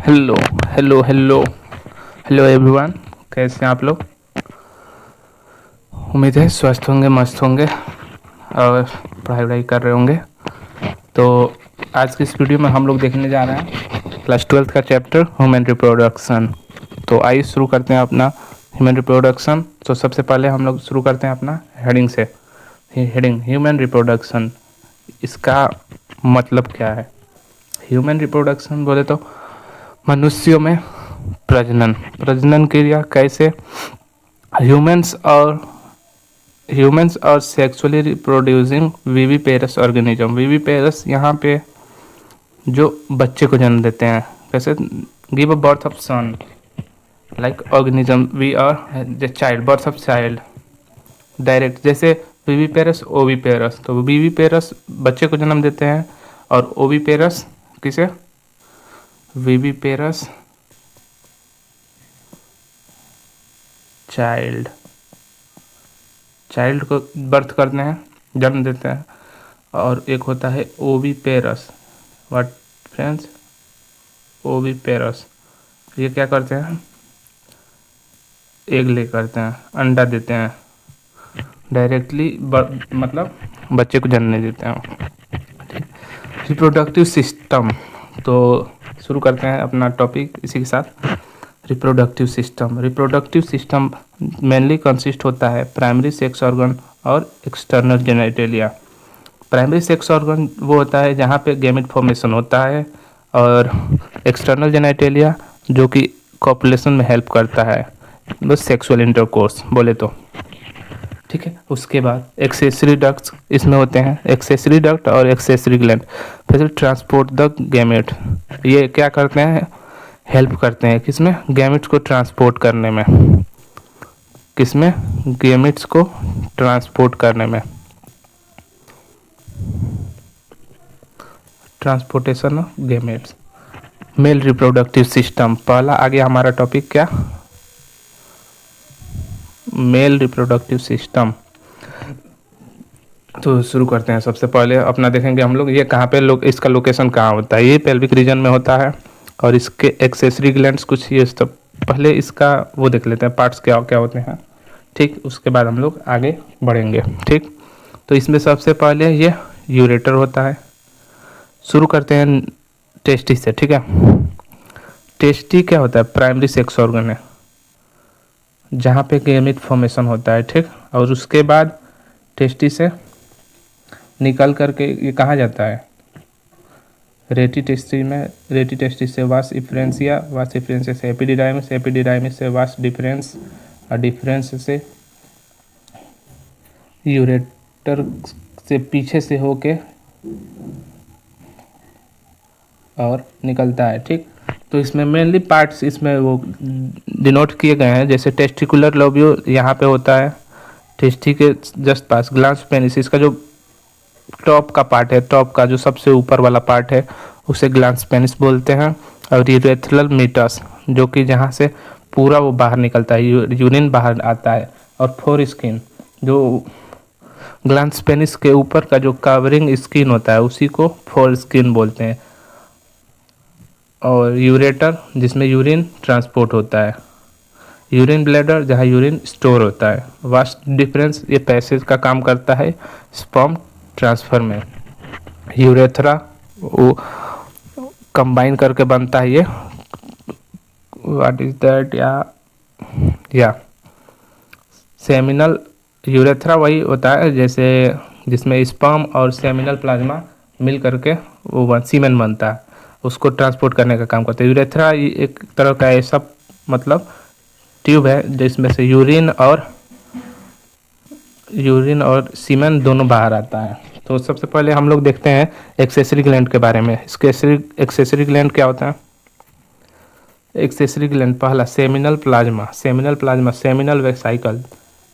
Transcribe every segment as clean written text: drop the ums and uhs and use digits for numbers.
Hello hello hello hello everyone. कैसे हैं आप लोग? उम्मीद है स्वस्थ होंगे, मस्त होंगे और पढ़ाई वढ़ाई कर रहे होंगे। तो आज की इस वीडियो में हम लोग देखने जा रहे हैं क्लास 12th का चैप्टर ह्यूमन रिप्रोडक्शन। तो आइए शुरू करते हैं अपना ह्यूमन रिप्रोडक्शन। तो सबसे पहले हम लोग शुरू करते हैं अपना हेडिंग से। हेडिंग ह्यूमन रिप्रोडक्शन, इसका मतलब क्या है? ह्यूमन रिप्रोडक्शन बोले तो मनुष्यों में प्रजनन क्रिया कैसे ह्यूमंस और sexually reproducing viviparous organism. Viviparous यहाँ पे जो बच्चे को जन्म देते हैं, कैसे give a birth of son like organism we are the child, birth of child direct. जैसे विविपेरस ओविपेरस, तो विविपेरस बच्चे को जन्म देते हैं और ओविपेरस किसे? विविपेरस चाइल्ड को बर्थ करते हैं, जन्म देते हैं। और एक होता है ओविपेरस। What friends? ओविपेरस, ये क्या करते हैं? एग ले करते हैं, अंडा देते हैं डायरेक्टली, मतलब बच्चे को जन्म नहीं देते हैं। रिप्रोडक्टिव सिस्टम, तो शुरू करते हैं अपना टॉपिक इसी के साथ। रिप्रोडक्टिव सिस्टम मेनली कंसिस्ट होता है प्राइमरी सेक्स ऑर्गन और external genitalia. Primary sex organ वो होता है जहाँ पे गैमेट फॉर्मेशन होता है, और एक्सटर्नल जेनिटलिया जो कि कॉपुलेशन में हेल्प करता है, बस सेक्सुअल इंटरकोर्स बोले तो। ठीक है, उसके बाद एक्सेसरी डक्ट्स इसमें होते हैं, एक्सेसरी डक्ट और एक्सेसरी ग्लैंड। फिर ट्रांसपोर्ट द गैमेट, ये क्या करते हैं? हेल्प करते हैं किसमें? गैमेट्स को ट्रांसपोर्ट करने में। किसमें? गैमेट्स को ट्रांसपोर्ट करने में। Transportation of gametes. Male reproductive system, पहला आ गया हमारा टॉपिक क्या? Male reproductive system. तो शुरू करते हैं। सबसे पहले अपना देखेंगे हम लोग ये कहाँ पे इसका लोकेशन कहाँ होता है। ये पेल्विक रीजन में होता है और इसके एक्सेसरी ग्लैंड्स कुछ ये सब। पहले इसका वो देख लेते हैं पार्ट्स क्या क्या होते हैं, ठीक। उसके बाद हम लोग आगे बढ़ेंगे, ठीक। तो इसमें सबसे पहले ये यूरेटर होता है। शुरू करते हैं टेस्टी से, ठीक है। टेस्टी क्या होता है? प्राइमरी सेक्स ऑर्गन है जहाँ पे गैमेट फॉर्मेशन होता है, ठीक। और उसके बाद टेस्टी से निकल करके ये कहाँ जाता है? रेटी टेस्टी से वास इफ्रेंसिया से एपिडिडाइमिस से वास डिफरेंस, और डिफरेंस से यूरेटर से पीछे से होके और निकलता है, ठीक। तो इसमें मेनली पार्ट्स इसमें वो डिनोट किए गए हैं, जैसे टेस्टिकुलर लोब्यूल यहाँ पे होता है टेस्टी के जस्ट पास। ग्लांस पेनिस, इसका जो टॉप का पार्ट है, टॉप का जो सबसे ऊपर वाला पार्ट है उसे ग्लांस पेनिस बोलते हैं। और यूरेथ्रल मीटस जो कि जहाँ से पूरा वो बाहर निकलता है, यूरिन बाहर आता है। और फोर स्किन, जो ग्लांस पेनिस के ऊपर का जो कवरिंग स्किन होता है उसी को फोर स्किन बोलते हैं। और यूरेटर जिसमें यूरिन ट्रांसपोर्ट होता है। यूरिन ब्लैडर जहाँ यूरिन स्टोर होता है। वास्ट डिफरेंस, ये पैसेज का काम करता है स्पर्म ट्रांसफर में। यूरेथ्रा वो कंबाइन करके बनता है ये, व्हाट इज दैट या सेमिनल। यूरेथ्रा वही होता है जैसे जिसमें स्पर्म और सेमिनल प्लाज्मा मिल करके वो सीमेन बनता है, उसको ट्रांसपोर्ट करने का काम करता है। यूरेथ्रा एक तरह का ऐसा मतलब ट्यूब है जिसमें से यूरिन और सीमेन दोनों बाहर आता है। तो सबसे पहले हम लोग देखते हैं एक्सेसरी ग्लैंड के बारे में। एक्सेसरी ग्लैंड क्या होता है? एक्सेसरी ग्लैंड पहला seminal plasma. Seminal vesicle.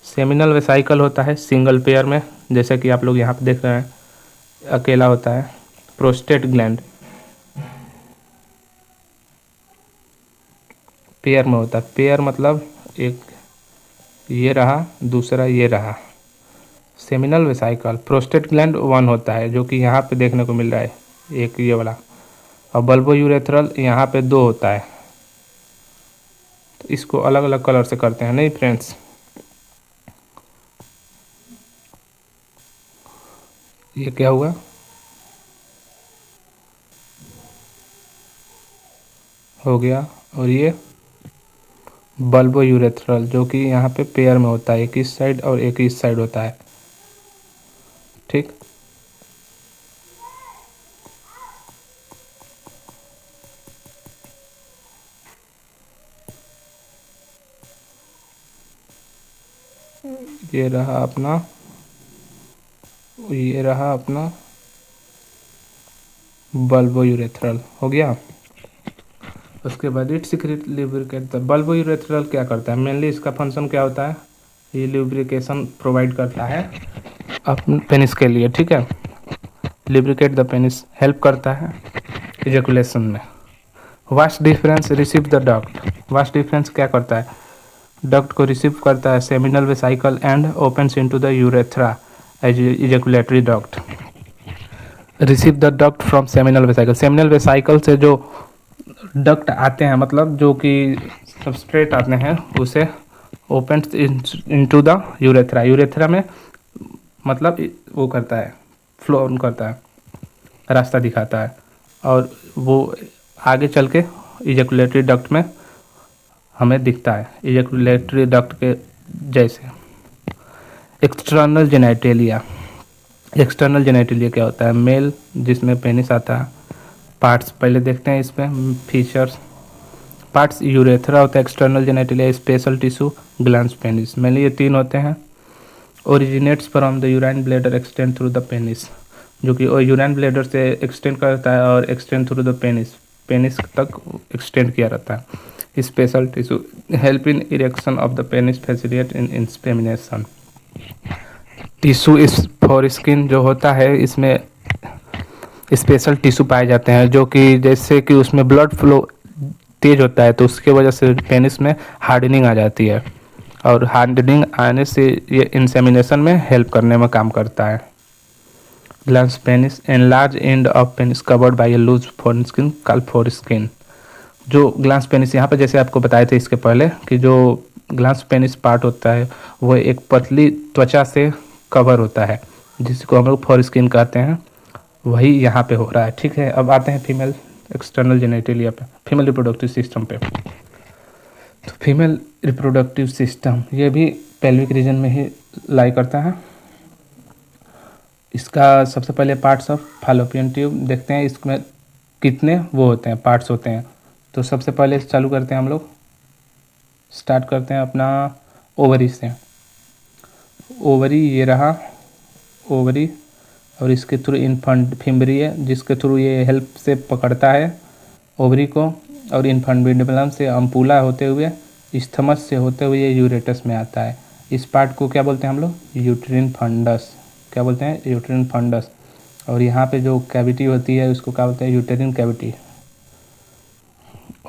Seminal vesicle होता है सिंगल पेयर में, जैसे कि आप लोग यहाँ पे देख रहे हैं अकेला होता है। प्रोस्टेट ग्लैंड पेयर में होता है। पेयर मतलब एक ये रहा, दूसरा ये रहा। Seminal vesicle. Prostate gland one होता है जो कि यहाँ पे देखने को मिल रहा है, एक ये वाला। और बल्बो यूरेथ्रल यहाँ पे 2 होता है। तो इसको अलग अलग कलर से करते हैं नहीं फ्रेंड्स। ये क्या हुआ, हो गया। और ये बल्बो यूरेथ्रल जो कि यहाँ पे पेयर में होता है, एक इस साइड और एक इस साइड होता है, ठीक। ये रहा अपना, ये रहा अपना बल्बो यूरेथ्रल, हो गया। उसके बाद इट सीक्रेट लिब्रिकेट। बल्बो यूरेथ्रल क्या करता है, मेनली इसका फंक्शन क्या होता है, ये लिब्रिकेशन प्रोवाइड करता है अपने पेनिस के लिए, ठीक है। लिब्रिकेट द पेनिस, हेल्प करता है इजैकुलेशन में। Vas deferens, receive the duct. Vas deferens क्या करता है, डक्ट को रिसीव करता है seminal vesicle and opens into the urethra as ejaculatory duct. Receive the duct from seminal vesicle, seminal vesicle से जो डक्ट आते हैं, मतलब जो कि सबस्ट्रेट आते हैं, उसे open into the urethra, urethra में मतलब वो करता है, फ्लो करता है, रास्ता दिखाता है, और वो आगे चल के इजैकुलेटरी डक्ट में हमें दिखता है, इजैकुलेटरी डक्ट के जैसे। एक्सटर्नल जेनिटेलिया, एक्सटर्नल जेनिटेलिया क्या होता है, मेल जिसमें पेनिस आता है। पार्ट्स पहले देखते हैं इसमें फीचर्स। पार्ट्स, यूरेथ्रा होता है, external genitalia, special tissue, glands, penis. Mainly ये 3 होते हैं। Originates from the urine bladder extend through the penis, जो कि यूराइन ब्लैडर से एक्सटेंड करता है और extend through the penis, penis तक एक्सटेंड किया रहता है। Special tissue help in erection of the penis, facilitate in insemination. Tissue इस फॉर स्किन जो होता है, इसमें स्पेशल टिश्यू पाए जाते हैं, जो कि जैसे कि उसमें ब्लड फ्लो तेज होता है, तो उसके वजह से पेनिस में हार्डनिंग आ जाती है, और हार्डनिंग आने से ये इंसेमिनेशन में हेल्प करने में काम करता है। Glands penis, enlarge end of penis covered by A loose four skin called four skin. जो ग्लैंड्स पेनिस यहाँ पर जैसे आपको बताए थे इसके पहले कि जो ग्लैंड्स पेनिस पार्ट होता है वो एक पतली त्वचा से कवर होता है, जिसको हम लोग फोर स्किन कहते हैं, वही यहाँ पे हो रहा है, ठीक है। अब आते हैं फीमेल एक्सटर्नल जेनिटेलिया पे, फीमेल रिप्रोडक्टिव सिस्टम पे। तो फीमेल रिप्रोडक्टिव सिस्टम ये भी पेल्विक रीजन में ही लाई करता है। इसका सबसे पहले पार्ट्स ऑफ फैलोपियन ट्यूब देखते हैं, इसमें कितने वो होते हैं, पार्ट्स होते हैं। तो सबसे पहले चालू करते हैं हम लोग, स्टार्ट करते हैं अपना ओवरी से। ओवरी ये रहा ओवरी, और इसके थ्रू इन्फेंट फिम्बरी है, जिसके थ्रू ये हेल्प से पकड़ता है ओवरी को, और इन्फेंटिबुलम से अम्पूला होते हुए इस्थमस से होते हुए ये यूरेटस में आता है। इस पार्ट को क्या बोलते हैं हम लोग, यूट्रिन फंडस, क्या बोलते हैं, यूट्रिन फंडस। और यहाँ पे जो कैविटी होती है उसको क्या बोलते हैं, यूटेरिन कैविटी।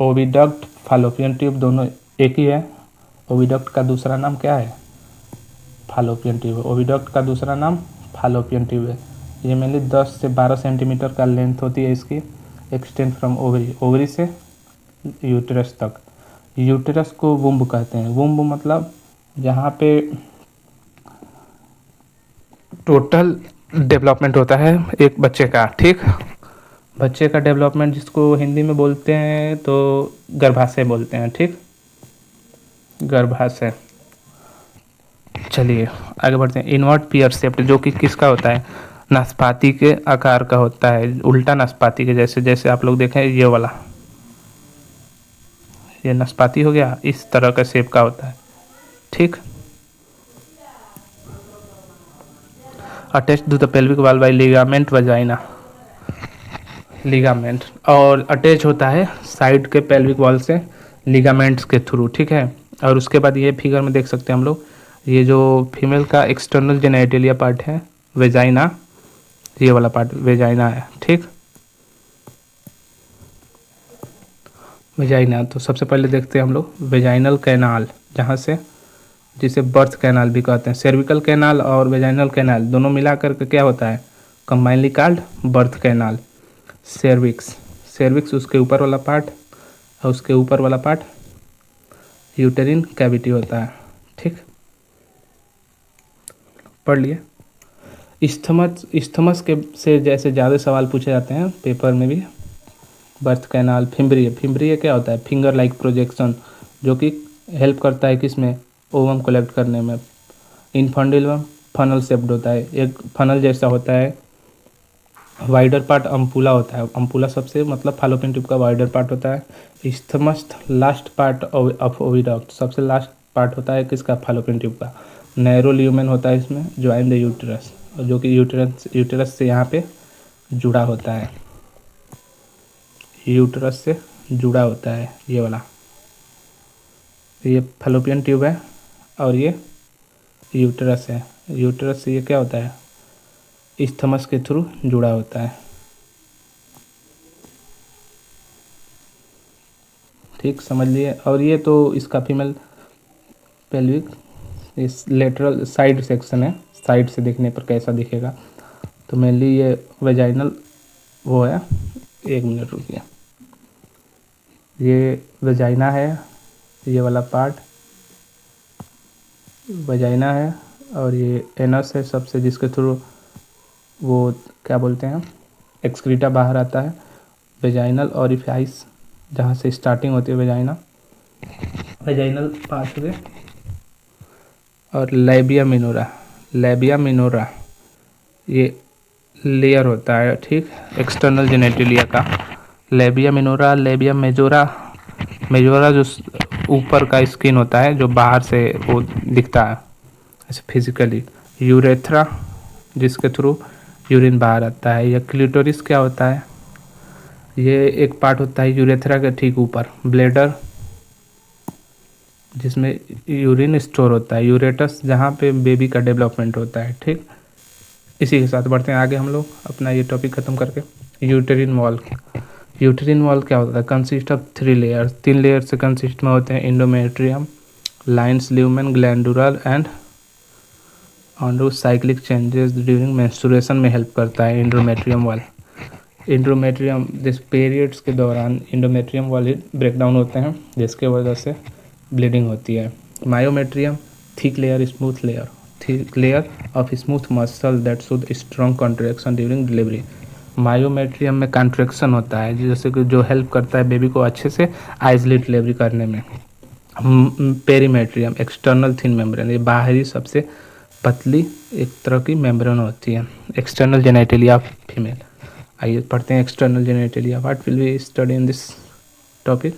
ओविडक्ट, फैलोपियन ट्यूब दोनों एक ही है। ओविडक्ट का दूसरा नाम क्या है, फैलोपियन ट्यूब। ओविडक्ट का दूसरा नाम फैलोपियन ट्यूब है। ये मेनली 10 से 12 सेंटीमीटर का लेंथ होती है इसकी, एक्सटेंड फ्रॉम ओवरी, ओवरी से यूटेरस तक। यूटेरस को वुम्ब कहते हैं। वुम्ब मतलब जहाँ पे टोटल डेवलपमेंट होता है एक बच्चे का, ठीक। बच्चे का डेवलपमेंट जिसको हिंदी में बोलते हैं तो गर्भाशय बोलते हैं, ठीक, गर्भाशय। चलिए आगे बढ़ते हैं। इनवर्ट पियर शेप्ड, जो कि किसका होता है, नाशपाती के आकार का होता है, उल्टा नाशपाती के जैसे। जैसे आप लोग देखें ये वाला, ये नाशपाती हो गया, इस तरह का शेप का होता है, ठीक। Attach to the pelvic wall by ligament vagina, ligament, और अटैच होता है साइड के पेल्विक वॉल से लिगामेंट्स के थ्रू, ठीक है। और उसके बाद ये फिगर में देख सकते हैं हम लोग, ये जो फीमेल का एक्सटर्नल जेनिटेलिया पार्ट है, वेजाइना, ये वाला पार्ट वेजाइना है, ठीक, वेजाइना। तो सबसे पहले देखते हैं हम लोग वेजाइनल कैनाल, जहाँ से, जिसे बर्थ कैनाल भी कहते हैं। सर्विकल कैनाल और वेजाइनल कैनाल दोनों मिला करके क्या होता है, combinedly called birth canal. Cervix, cervix उसके ऊपर वाला पार्ट, और उसके ऊपर वाला पार्ट यूटेरिन कैविटी होता है। ठीक, पढ़ लिए। इस्थमस के से जैसे ज़्यादा सवाल पूछे जाते हैं पेपर में भी। बर्थ कैनाल, फिम्ब्रिय क्या होता है? फिंगर लाइक प्रोजेक्शन, जो कि हेल्प करता है किसमें? ओवम कलेक्ट करने में। इनफंडिलम फनल शेप्ड होता है, एक फनल जैसा होता है। वाइडर पार्ट अम्पुला होता है, अम्पुला सबसे मतलब फैलोपियन ट्यूब का वाइडर पार्ट होता है। Isthmus last part of oviduct, सबसे लास्ट पार्ट होता है किसका? फैलोपियन ट्यूब का। नैरो ल्यूमेन होता है इसमें, ज्वाइन द यूटेरस, जो कि यूटेरस से यहाँ पे जुड़ा होता है, यूटेरस से जुड़ा होता है ये वाला। ये फैलोपियन ट्यूब है और ये यूटेरस है। यूटेरस से ये क्या होता है? इस्थमस के थ्रू जुड़ा होता है। ठीक, समझ लिए। और ये तो इसका फीमेल पेल्विक इस लेटरल साइड सेक्शन है, साइड से देखने पर कैसा दिखेगा। तो मेनली ये वेजाइनल वो है। 1 मिनट रुकिए। ये वेजाइना है, ये वाला पार्ट वेजाइना है, और ये एनस है सबसे, जिसके थ्रू वो क्या बोलते हैं, एक्सक्रीटा बाहर आता है। वेजाइनल ऑरिफाइस, जहाँ से स्टार्टिंग होती है वेजाइना, वेजाइनल पाथवे। और लेबिया मिनोरा ये लेयर होता है। ठीक, एक्सटर्नल जेनेटिलिया का। लेबिया मिनोरा, लेबिया मेजोरा, मेजोरा जो ऊपर का स्किन होता है, जो बाहर से वो दिखता है ऐसे फिजिकली। यूरेथ्रा, जिसके थ्रू यूरिन बाहर आता है। या क्लिटोरिस क्या होता है? ये एक पार्ट होता है यूरेथ्रा के ठीक ऊपर। ब्लेडर, जिसमें यूरिन स्टोर होता है। यूरेटस, जहाँ पे बेबी का डेवलपमेंट होता है। ठीक, इसी के साथ बढ़ते हैं आगे हम लोग अपना ये टॉपिक ख़त्म करके। यूटेरिन वॉल, यूटेरिन वॉल क्या होता है? कंसिस्ट ऑफ 3 लेयर्स, 3 लेयर से कंसिस्ट में होते हैं। Endometrium, lines lumen, glandular and on cyclic changes during menstruation में हेल्प करता है इंडोमेट्रियम वॉल। इंडोमेट्रियम जिस पीरियड्स के दौरान इंडोमेट्रियम वॉल ब्रेक डाउन होते हैं, जिसके वजह से ब्लीडिंग होती है। Myometrium, thick layer, smooth layer, thick layer of smooth muscle that should strong contraction during delivery. Myometrium में कॉन्ट्रैक्शन होता है, जैसे कि जो हेल्प करता है बेबी को अच्छे से आइसोलेट डिलीवरी करने में। पेरीमेट्रियम, एक्सटर्नल थिन मेम्ब्रेन, ये बाहरी सबसे पतली एक तरह की मेम्ब्रेन होती है। External genitalia female. आइए पढ़ते हैं external genitalia. What will we study in this topic?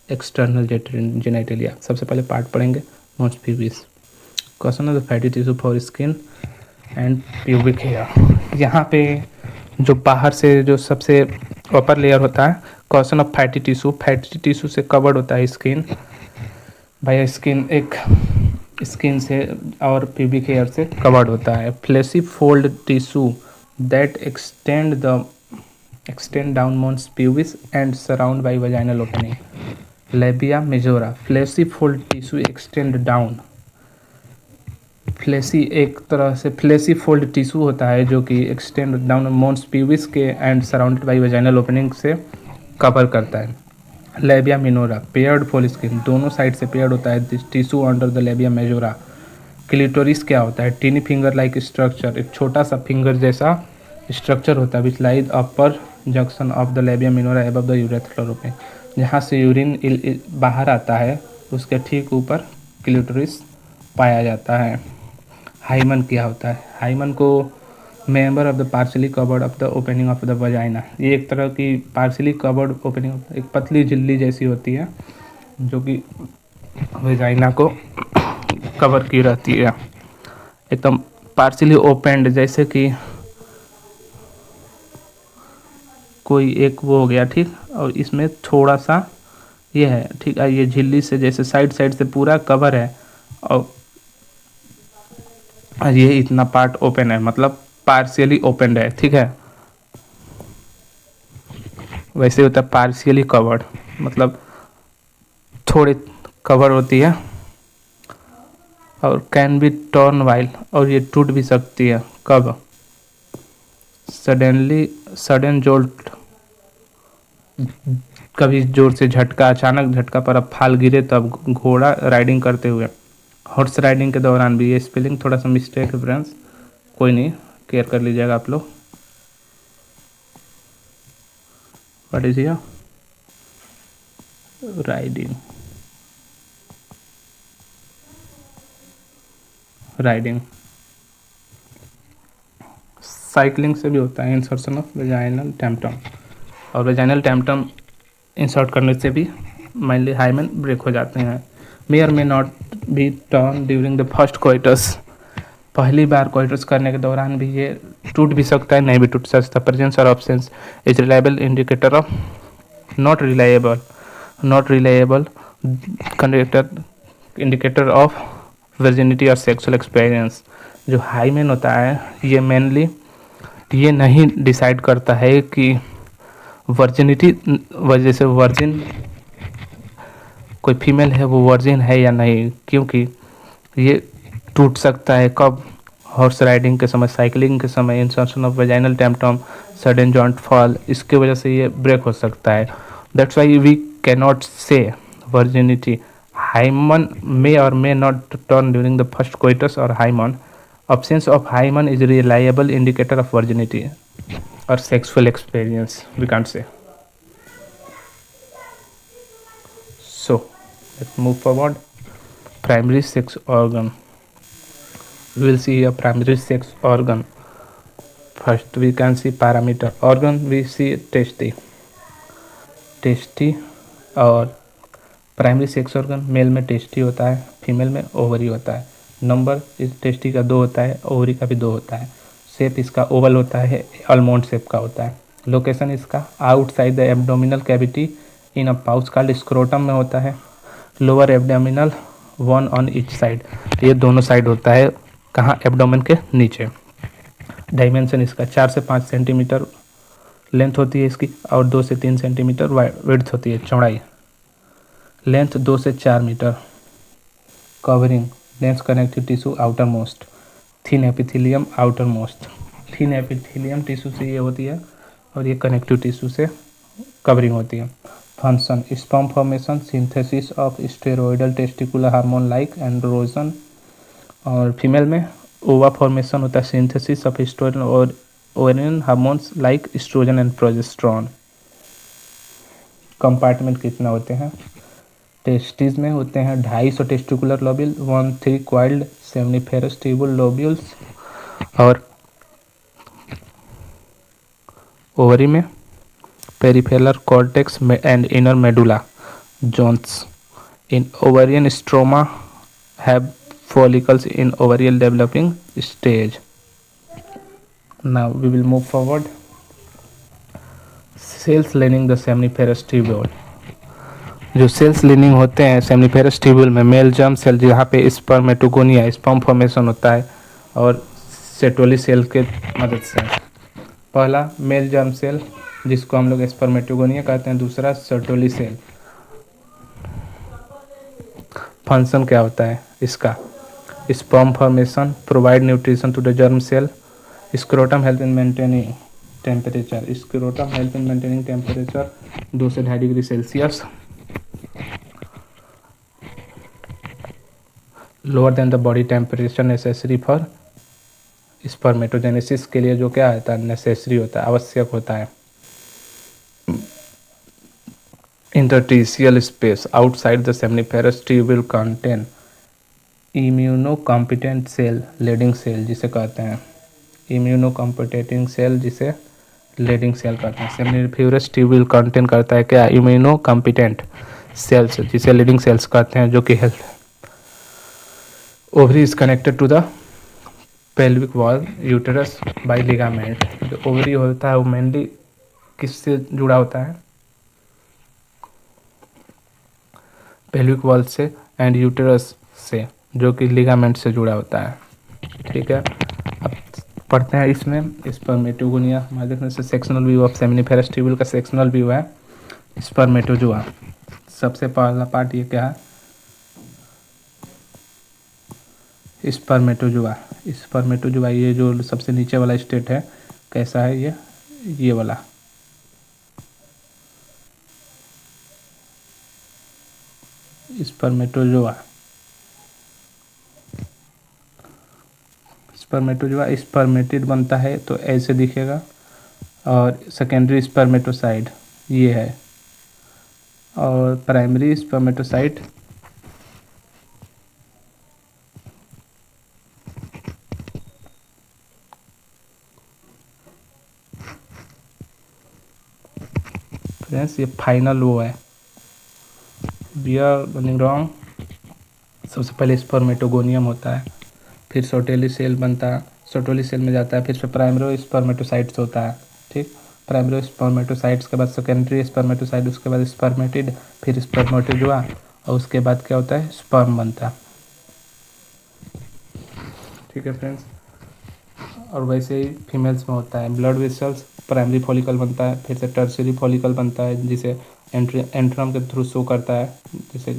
External genitalia. सबसे पहले पार्ट पढ़ेंगे mons pubis. Question of the fatty tissue for skin and pubic hair. यहाँ पे जो बाहर से जो सबसे अपर लेयर होता है, question of fatty tissue, fatty tissue से कवर्ड होता है स्किन। भाई स्किन एक स्किन से और प्यूबिक हेयर से कवर्ड होता है। Fleshy fold tissue that extend down mons pubis and surround by vaginal opening. Labia majora, fleshy fold tissue extend down. Fleshy एक तरह से फ्लेसी फोल्ड टिश्यू होता है जो कि एक्सटेंड डाउन मॉन्स प्यूबिस के and surrounded by vaginal opening से cover करता है। लेबिया मिनोरा, पेयर्ड फोल स्किन, दोनों साइड से पेयर्ड होता है tissue under the labia majora. Clitoris क्या होता है? टीनी फिंगर लाइक स्ट्रक्चर, एक छोटा सा फिंगर जैसा स्ट्रक्चर होता है which lies upper junction of the labia minora above the urethral opening, जहाँ से यूरिन बाहर आता है उसके ठीक ऊपर क्लिटोरिस पाया जाता है। हाइमन क्या होता है? हाइमन को member of the partially covered of the opening of the vagina, ये एक तरह की पार्शली कवर्ड ओपनिंग, एक पतली झिल्ली जैसी होती है जो कि वजाइना को कवर की रहती है, एकदम पार्शली ओपेंड, जैसे कि कोई एक वो हो गया। ठीक, और इसमें थोड़ा सा ये है। ठीक है, ये झिल्ली से जैसे साइड से पूरा कवर है और ये इतना पार्ट ओपन है, मतलब पार्शियली ओपन है। ठीक है, वैसे होता है पार्शियली कवर्ड, मतलब थोड़ी कवर होती है। और कैन बी टर्न वाइल, और ये टूट भी सकती है। कब? सडन जोल्ट कभी जोर से झटका, अचानक झटका पर अब फाल गिरे तब घोड़ा राइडिंग करते हुए। हॉर्स राइडिंग के दौरान भी, ये स्पेलिंग थोड़ा सा मिस्टेक है फ्रेंड्स, कोई नहीं, केयर कर लीजिएगा आप लोग। What is here, riding, riding. Cycling से भी होता है इंसर्शन ऑफ वेजाइनल टेम्पटम, और वेजाइनल टेम्पटम इंसर्ट करने से भी माइनली हाइमेन ब्रेक हो जाते हैं। मे or may not be turn during the first coitus, पहली बार कोइटस करने के दौरान भी ये टूट भी सकता है, नहीं भी टूट सकता। प्रेजेंस और absence is reliable indicator of, not reliable, not reliable conductor indicator of virginity और सेक्सुअल एक्सपीरियंस। जो हाइमेन होता है ये मेनली ये नहीं डिसाइड करता है कि वर्जिनिटी, वजह से वर्जिन कोई फीमेल है वो वर्जिन है या नहीं, क्योंकि ये टूट सकता है कब, हॉर्स राइडिंग के समय, साइकिलिंग के समय, insertion of vaginal tampon, sudden joint fall, इसके वजह से ये ब्रेक हो सकता है। That's why we can not say virginity. Hymen may or may not turn during the first coitus और hymen, absence of hymen is reliable indicator of virginity or sexual experience, we can't say. So let's move forward. Primary sex organ, we will see a primary sex organ. First we can see parameter organ, we see testy, testy, और primary sex organ male में tasty होता है, female में ovary होता है। Number इस tasty का 2 होता है, ओवरी का भी 2 होता है। शेप इसका ओवल होता है, आलमंड शेप का होता है। लोकेशन इसका outside the abdominal cavity in a pouch called scrotum में होता है। Lower abdominal, one on each side, ये दोनों साइड होता है, कहाँ, एब्डोमेन के नीचे। डायमेंशन इसका 4 से 5 सेंटीमीटर लेंथ होती है इसकी, और 2 से 3 सेंटीमीटर विड्थ होती है, चौड़ाई। लेंथ 2 से 4 metre. Covering dense connective tissue outermost, thin epithelium outermost, thin epithelium tissue से ये होती है, और ये कनेक्टिव टिश्यू से कवरिंग होती है। Function sperm formation, synthesis of steroidal testicular hormone like androgen, और फीमेल में ओवा फॉर्मेशन होता है, सिंथेसिस ऑफ एस्ट्रोजन और ovarian hormones like estrogen and progesterone. Compartment कितना होते हैं, टेस्टिस में होते हैं 250 testicular lobule, 13 coiled seminiferous tubule lobules, और ओवरी में peripheral cortex and inner medulla zones. In ovarian stroma have follicles in ovarian developing stage. Now we will move forward. Cells lining the seminiferous tubule, जो sales leaning होते हैं seminiferous tubule में, mail germ cell जहाँ पे spermatogonia, sperm formation होता है, और सेटोली cell के मदद से। पहला मेल जर्म सेल जिसको हम लोग स्पर्मेटोगोनिया कहते हैं, दूसरा सेटोली सेल। फंक्शन क्या होता है इसका, sperm formation, provide nutrition to the germ cell, scrotum help in maintaining temperature, scrotum help in maintaining temperature 2 से 2.5 degree Celsius, lower than the body temperature necessary for spermatogenesis के लिए, जो क्या होता है, नेसेसरी होता है, आवश्यक होता है। Interstitial space outside the seminiferous tubule contain immunocompetent cell, Leydig cell जिसे कहते हैं, इम्यूनो कॉम्पिटेटिंग सेल जिसे लीडिंग सेल कहते हैं। सेमनीफेरस ट्यूबुल कंटेन करता है क्या, इम्यूनो कॉम्पिटेंट सेल्स जिसे लीडिंग सेल्स कहते हैं, जो कि health. Ovary is connected to the pelvic wall uterus by ligament. जो ओवरी होता है वो मेनली किससे जुड़ा होता है, पेल्विक वॉल से, एंड यूटेरस से, जो कि लिगामेंट से जुड़ा होता है। ठीक है, अब पढ़ते हैं इसमें स्पर्मेटोगोनिया। हमारे देखने से sectional view of seminiferous tubule का सेक्शनल व्यू है स्पर्मेटोजोआ। सबसे पहला पार्ट ये क्या है, स्पर्मेटोजोआ। स्पर्मेटोजोआ ये जो सबसे नीचे वाला स्टेट है, कैसा है ये वाला, स्पर्मेटोजोआ। स्पर्मेटोजोआ स्पर्मेटिड बनता है तो ऐसे दिखेगा, और सेकेंडरी स्पर्मेटोसाइड ये है, और प्राइमरी स्पर्मेटोसाइट फ्रेंड्स ये फाइनल वो है। We are running wrong. सबसे पहले स्पर्मेटोगोनियम होता है, फिर सोटेली सेल बनता है, सोटेली सेल में जाता है, फिर से प्राइमरी स्पर्मेटोसाइट्स होता है। ठीक, प्राइमरी स्पर्मेटोसाइट्स के बाद सेकेंडरी स्पर्मेटोसाइट, उसके बाद स्पर्मेटिड, फिर स्पर्मेटोजोआ, और उसके बाद क्या होता है, स्पर्म बनता है। ठीक है फ्रेंड्स, और वैसे ही फीमेल्स में होता है ब्लड वेसल्स, प्राइमरी फॉलिकल बनता है, फिर से टर्शियरी फॉलिकल बनता है जिसे एंट्रम के थ्रू शो करता है, जैसे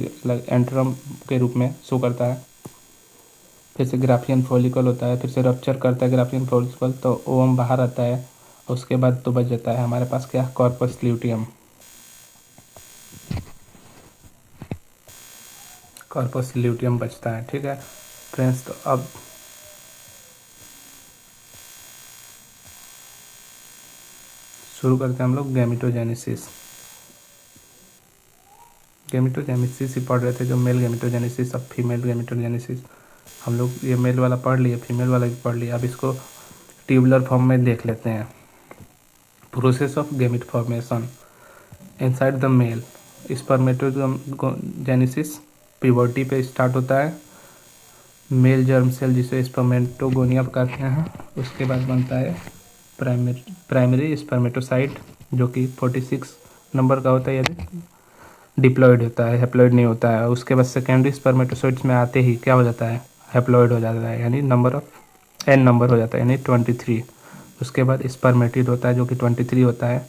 एंट्रम के रूप में शो करता है। फिर से ग्राफियन फॉलिकल होता है, फिर से रप्चर करता है ग्राफियन फॉलिकल तो ओवम बाहर आता है। उसके बाद तो बच जाता है हमारे पास क्या, कॉर्पस ल्यूटियम। कॉर्पस ल्यूटियम बचता है। ठीक है फ्रेंड्स, तो अब शुरू करते हैं हम लोग गैमेटोजेनेसिस। गैमेटोजेनेसिस ही पढ़ रहे थे, जो मेल गैमेटोजेनेसिस, अब फीमेल गैमेटोजेनेसिस। हम लोग ये मेल वाला पढ़ लिए, फीमेल वाला भी पढ़ लिया, अब इसको ट्यूबुलर फॉर्म में देख लेते हैं। Process of gamete formation inside the male. Spermatogenesis puberty पे स्टार्ट होता है। मेल जर्म सेल जिसे स्पर्मेटोगोनिया कहते हैं, उसके बाद बनता है प्राइमरी स्पर्मेटोसाइट जो कि 46 नंबर का होता है, यदि डिप्लॉयड होता है, हैप्लॉयड नहीं होता है। उसके बाद सेकेंडरी स्पर्मेटोसाइट्स में आते ही क्या हो जाता है, हैप्लॉयड हो जाता है, यानी नंबर ऑफ एन नंबर हो जाता है, यानी 23। उसके बाद स्पर्मेटिड होता है जो कि 23 होता है,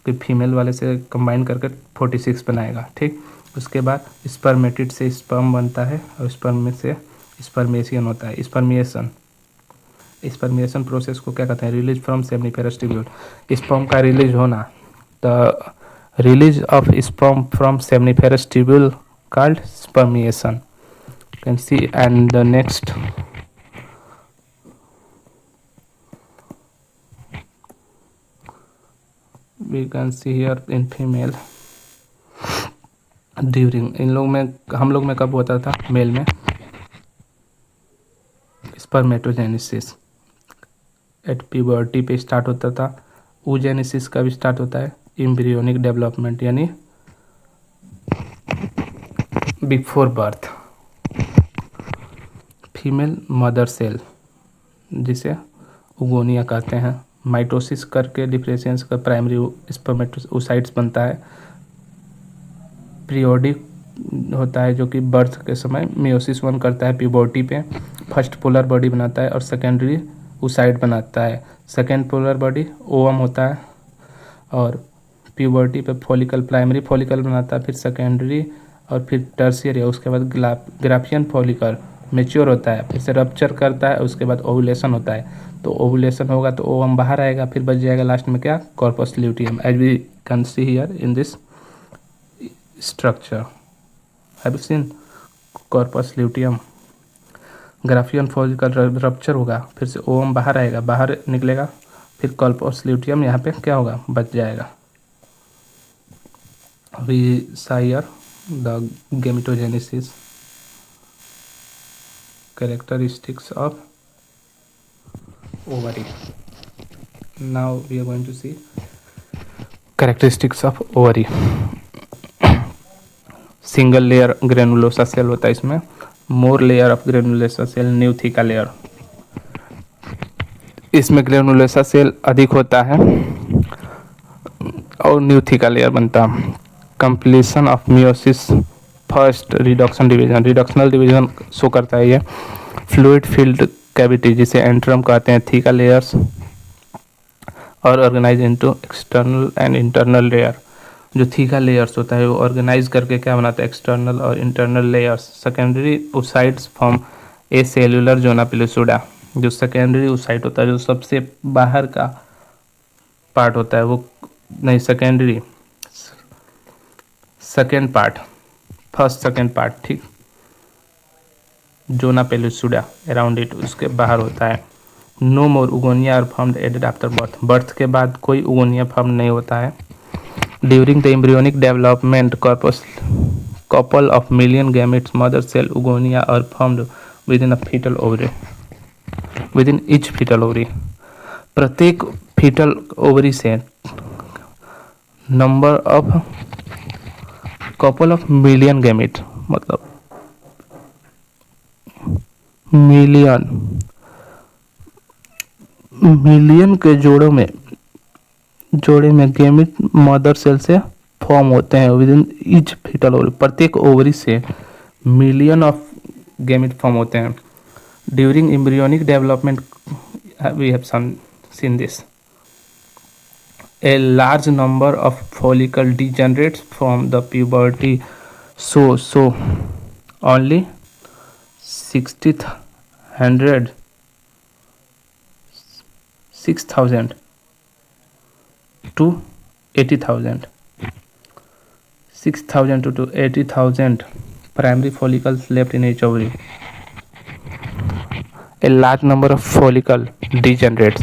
कि फीमेल वाले से कंबाइन करके 46 बनाएगा। ठीक, उसके बाद स्पर्मेटिड से स्पर्म बनता है, और स्पर्म में से स्पर्मेशियन होता है, स्पर्मिएशन। स्पर्मिएशन प्रोसेस को क्या कहते हैं, release from seminiferous tubule. Sperm का रिलीज होना, the release of sperm from seminiferous tubule called spermiation. Can see and the next we can see here in female during, इन लोग में, हम लोग में कब होता था, मेल में स्पर्मेटोजेनेसिस एट प्यूबर्टी पे स्टार्ट होता था। oogenesis का भी स्टार्ट होता है एम्ब्रियोनिक डेवलपमेंट, यानी before birth. Female mother cell जिसे उगोनिया कहते हैं, माइटोसिस करके डिफरेंशिएशन का प्राइमरी स्पर्मेटोसाइट्स बनता है। पीरियोडिक होता है जो कि बर्थ के समय मियोसिस 1 करता है प्यूबर्टी पे, फर्स्ट पोलर बॉडी बनाता है और सेकेंडरी ओसाइट बनाता है। सेकेंड पोलर बॉडी ओवम होता है, और प्यूबर्टी पे फॉलिकल, प्राइमरी फॉलिकल बनाता है, फिर सेकेंडरी और फिर टर्शियरी, उसके बाद ग्राफियन फॉलिकल मेच्योर होता है, फिर से रप्चर करता है, उसके बाद ओवुलेशन होता है। तो ओवुलेशन होगा तो ओवम बाहर आएगा, फिर बच जाएगा लास्ट में क्या, corpus luteum, as we can see here in this structure. Have you seen corpus luteum. Graafian follicle rupture होगा, फिर से ओवम बाहर आएगा, बाहर निकलेगा, फिर कॉर्पस ल्यूटियम यहाँ पे क्या होगा, बच जाएगा। We see the gametogenesis characteristics of ovary. Now we are going to see characteristics of ovary. Single layer granulosa cell होता है इसमें, more layer of granulosa cell, new theca layer. इसमें ग्रेनुलोसा सेल अधिक होता है और न्यू थीका लेयर बनता है। Completion of meiosis first reduction division, reductional division show करता है ये। फ्लूइड फील्ड कैविटी जिसे एंट्रम कहते हैं, थीका लेयर्स और organize into external and internal layer. जो थीका लेयर्स होता है वो ऑर्गेनाइज करके क्या बनाता है, एक्सटर्नल और internal layers. Secondary oocytes form a cellular zona pellucida. जो सेकेंडरी ओसाइट होता है, जो सबसे बाहर का पार्ट होता है, वो नहीं, secondary second part first second part, ठीक, जोना पेलुसुडा अराउंड इट, उसके बाहर होता है। No more oogonia are formed added after birth, birth के बाद कोई उगोनिया फॉर्म नहीं होता है। During the embryonic development corpus couple of million gametes mother cell oogonia are formed within a fetal ovary, within each fetal ovary। प्रत्येक fetal ovary से number of couple of million gamete, मतलब million million के जोड़े में gamete mother cell से form होते हैं within each fetal ovary. प्रत्येक ओवरी से मिलियन ऑफ गैमेट फॉर्म होते हैं। During embryonic development we have seen this. A large number of follicle degenerates from the puberty, so only 6,000 to 80,000 to 80,000 primary follicles left in each ovary। A large number of follicle degenerates,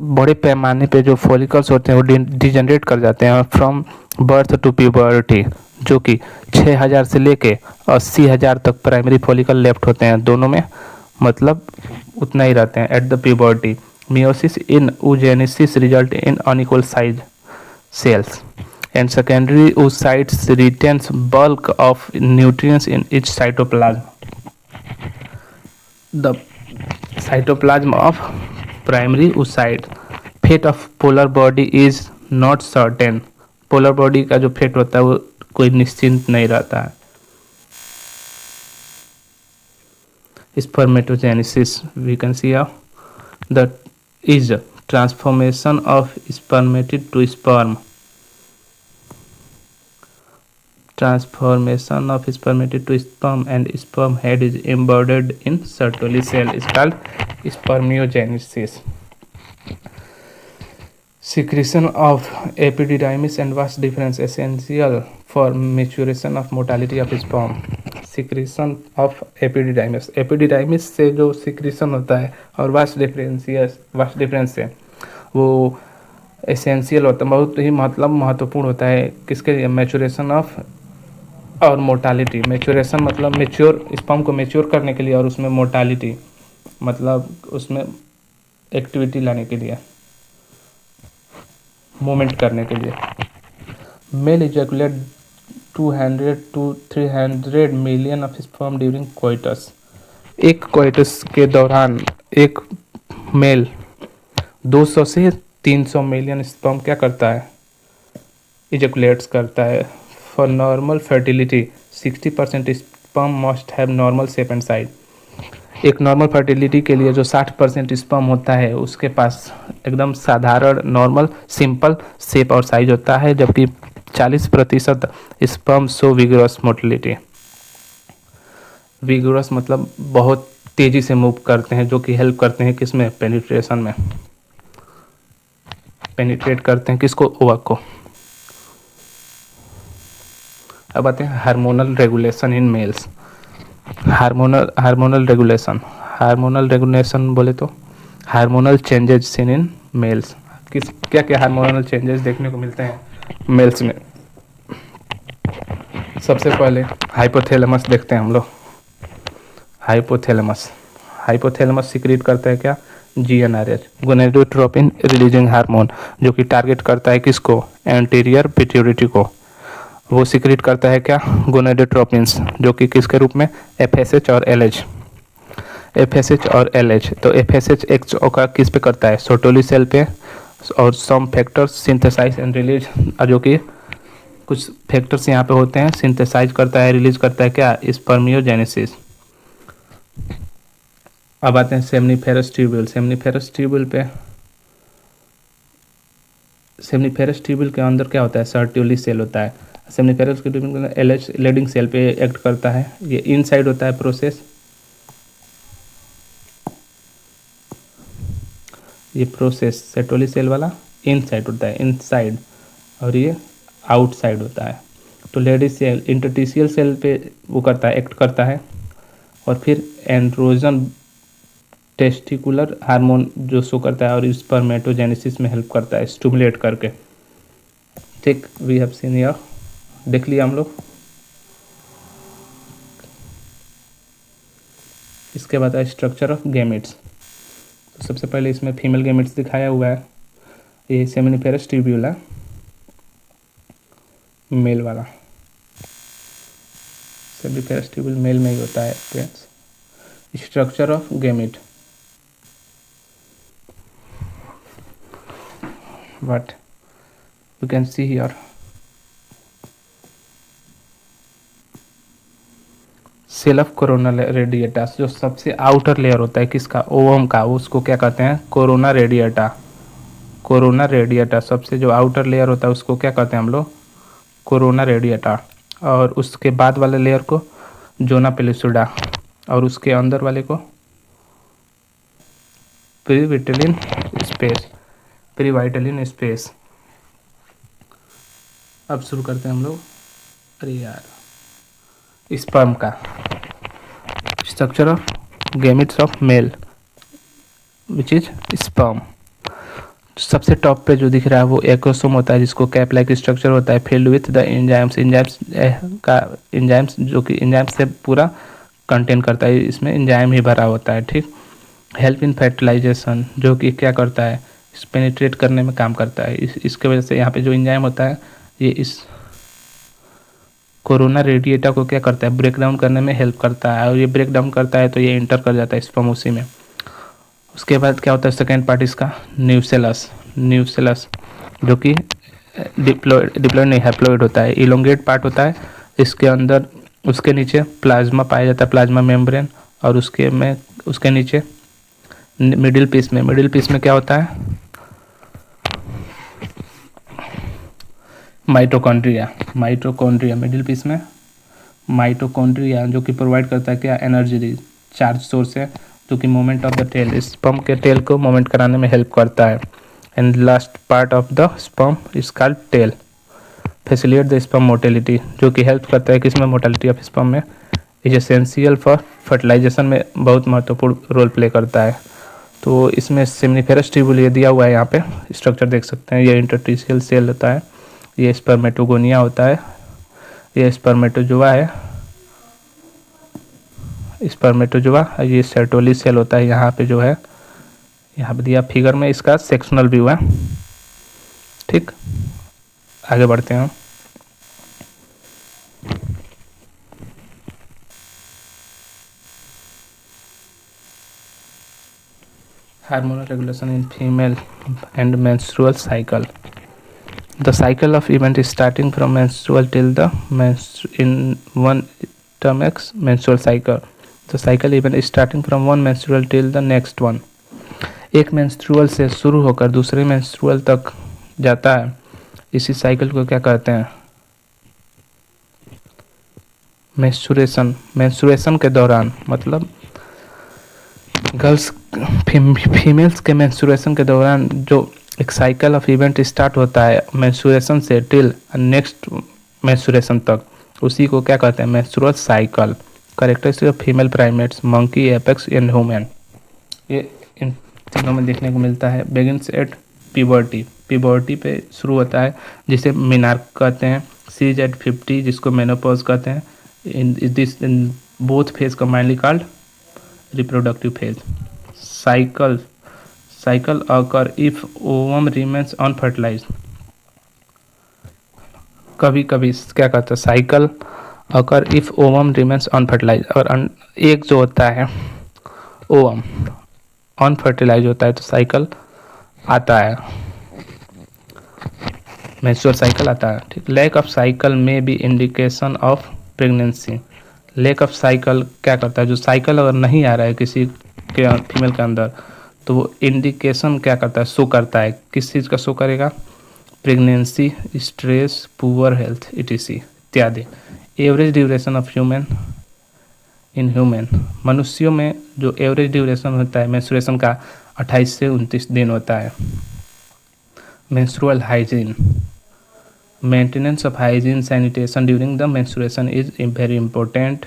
बड़े पैमाने पे जो follicles होते हैं वो degenerate कर जाते हैं फ्रॉम बर्थ टू प्यूबर्टी, जो कि 6,000 से लेके 80,000 तक प्राइमरी फॉलिकल लेफ्ट होते हैं दोनों में, मतलब उतना ही रहते हैं at the puberty. Meiosis in oogenesis result in unequal size cells and secondary oocytes retains bulk of nutrients in its cytoplasm। The cytoplasm of primary oocyte fate of polar body is not certain। Polar body का जो fate होता है वो कोई निश्चिंत नहीं रहता है। Spermatogenesis we can see how that is transformation of spermatid to sperm। Transformation of spermatid to sperm and sperm head is embedded in Sertoli cell is called spermiogenesis। Secretion of epididymis and vas difference essential for maturation of motility of sperm। Secretion of epididymis, epididymis से जो secretion होता है और vas difference से वो essential होता है, बहुत ही मतलब महत्वपूर्ण होता है किसके लिए, मैचुरेशन ऑफ और मोर्टालिटी। मैचुरेशन मतलब मेच्योर स्पर्म को मेच्योर करने के लिए, और उसमें मोर्टालिटी मतलब उसमें एक्टिविटी लाने के लिए, मूवमेंट करने के लिए। Male ejaculate 200 to 300 million of sperm during coitus. एक कोइटस के दौरान एक मेल 200 से 300 मिलियन स्पर्म क्या करता है, इजैकुलेट्स करता है। For normal fertility 60% sperm must have normal shape and size. एक नॉर्मल फर्टिलिटी के लिए जो 60% स्पर्म होता है उसके पास एकदम साधारण नॉर्मल सिंपल शेप और साइज होता है, जबकि 40% sperm show vigorous motility. Vigorous मतलब बहुत तेज़ी से मूव करते हैं, जो कि हेल्प करते हैं किसमें, पेनिट्रेशन में, पेनिट्रेट करते हैं किसको, ओवक को। अब आते हैं hormonal regulation in males. Hormonal regulation बोले तो hormonal changes seen in males. क्या क्या हार्मोनल चेंजेस देखने को मिलते हैं मेल्स में। सबसे पहले हाइपोथैलेमस देखते हैं हम लोग। हाइपोथैलेमस सिक्रीट करता है क्या, GnRH, गोनेडोट्रोपिन रिलीजिंग हार्मोन, जो कि टारगेट करता है किसको, एंटीरियर पिट्यूटरी को। वो सिक्रीट करता है क्या, गोनेडोट्रोपिन्स, जो कि किसके रूप में, FSH और LH। तो FSH एक का किस पे करता है, सोटोली सेल पे, और some factors synthesize and release, जो कि कुछ फैक्टर्स यहाँ पे होते हैं, सिंथेसाइज करता है, रिलीज करता है क्या, स्पर्मियोजेनेसिस। अब आते हैं सेमनीफेरस ट्यूब्यूल। सेमनीफेरस ट्यूब्यूल के अंदर क्या होता है, सर्टोली सेल होता है। सेमनीफेरस के ट्यूब्यूल LH लीडिंग सेल पे एक्ट करता है। ये इनसाइड होता है प्रोसेस, ये प्रोसेस सेटोली सेल वाला इनसाइड होता है, इनसाइड, और ये आउटसाइड होता है। तो लेडी सेल इंटरस्टिशियल सेल पे वो करता है, एक्ट करता है। और फिर एंड्रोजन टेस्टिकुलर हार्मोन जो शो करता है और स्पर्मेटोजेनेसिस में हेल्प करता है स्टिमुलेट करके। ठीक, वी हैव सीन हियर, देख लिया हम लोग। इसके बाद है स्ट्रक्चर ऑफ गैमेट्स। तो सबसे पहले इसमें फीमेल गैमेट्स दिखाया हुआ है। ये सेमिनिफेरस ट्यूब्यूल है, मेल वाला। सेमिनिफेरस ट्यूब्यूल मेल में ही होता है friends. Structure of gamete, what you can see here, cell of corona radiata, जो सबसे आउटर लेयर होता है किसका, ओवम का, उसको क्या कहते हैं, कोरोना रेडिएटा। कोरोना रेडिएटा सबसे जो आउटर लेयर होता है उसको क्या कहते हैं हम लोग, कोरोना रेडिएटा। और उसके बाद वाले लेयर को जोना पेलिसुडा, और उसके अंदर वाले को प्रीविटलिन स्पेस, प्रीवाइटलिन स्पेस। अब शुरू करते हैं हम लोग। अरे यार, स्पर्म का structure of gametes of male which is sperm. सबसे टॉप पे जो दिख रहा है वो एक्रोसोम होता है, जिसको कैप लाइक स्ट्रक्चर होता है, filled with the enzymes, enzymes जो कि एंजाइम से पूरा कंटेन करता है, इसमें एंजाइम ही भरा होता है। ठीक, हेल्प इन फर्टिलाइजेशन, जो कि क्या करता है, पेनिट्रेट करने में काम करता है। इसके वजह से यहाँ पे जो एंजाइम होता है ये इस कोरोना रेडिएटा को क्या करता है, ब्रेक डाउन करने में हेल्प करता है। और ये ब्रेक डाउन करता है तो ये इंटर कर जाता है स्पर्म उसी में। उसके बाद क्या होता है, सेकेंड पार्ट इसका न्यूसेलस, न्यूसेलस जो कि डिप्लॉयड नहीं, हैप्लॉयड होता है, इलोंगेट पार्ट होता है। इसके अंदर उसके नीचे प्लाज्मा पाया जाता है, प्लाज्मा मेम्ब्रेन, और उसके नीचे मिडिल पीस में क्या होता है, माइटोकॉन्ड्रिया मिडिल पीस में माइटोकॉन्ड्रिया, जो कि प्रोवाइड करता है क्या, एनर्जी चार्ज सोर्स है, जो कि moment of the tail, sperm के टेल को मोमेंट कराने में हेल्प करता है। And last part of the sperm is called tail, facilitate the sperm motility, जो कि हेल्प करता है किसमें, मोटिलिटी ऑफ स्पर्म में। इज एसेंशियल फॉर फर्टिलाइजेशन में बहुत महत्वपूर्ण रोल प्ले करता है। तो इसमें सेमिनिफेरस ट्यूब्यूल ये दिया हुआ है, यहाँ पे स्ट्रक्चर देख सकते हैं। ये इंटरस्टिशियल सेल होता है, ये स्पर्मेटोगोनिया होता है, ये स्पर्मेटोजोआ है, स्पर्मेटोजोआ, ये सर्टोली सेल होता है। यहाँ पे जो है, यहाँ पे दिया फिगर में, इसका सेक्शनल व्यू है। ठीक, आगे बढ़ते हैं। Hormonal regulation in female and menstrual cycle. The cycle of event is starting from menstrual till the in one term X menstrual cycle. The cycle event is starting from one menstrual till the next one. एक menstrual से शुरू होकर दूसरे menstrual तक जाता है। इसी cycle को क्या कहते हैं, मेंस्ट्रुएशन के दौरान, मतलब गर्ल्स फीमेल्स के मेंस्ट्रुएशन के दौरान जो एक साइकिल ऑफ इवेंट स्टार्ट होता है मेंस्ट्रुएशन से टिल नेक्स्ट मेंस्ट्रुएशन तक, उसी को क्या कहते हैं, menstrual cycle. Characteristic of female primates, monkey, apex and human, ये इन तीनों में देखने को मिलता है। बिगिंस एट पिबर्टी पे शुरू होता है, जिसे मिनार्क कहते हैं। सीज एट 50, जिसको मेनोपॉज कहते हैं। In both phase combinedly called reproductive phase. Cycle occur if ovum remains unfertilised, कभी कभी क्या कहते हैं, cycle occur if ovum remains unfertilised, और एक जो होता है ओवम अनफर्टिलाइज होता है तो साइकिल आता है, मेंस्ट्रुअल साइकिल आता है। ठीक, लैक ऑफ साइकिल में be indication of pregnancy. Lack of cycle क्या करता है, जो साइकिल अगर नहीं आ रहा है किसी के फीमेल के अंदर, तो वो इंडिकेशन क्या करता है, शो करता है। किस चीज़ का शो करेगा, pregnancy, stress, poor health etc. इत्यादि। एवरेज ड्यूरेशन ऑफ ह्यूमन, मनुष्यों में जो एवरेज ड्यूरेशन होता है मेंस्ट्रुएशन का 28 से 29 दिन होता है। Menstrual hygiene, Maintenance of hygiene sanitation during the menstruation is very important.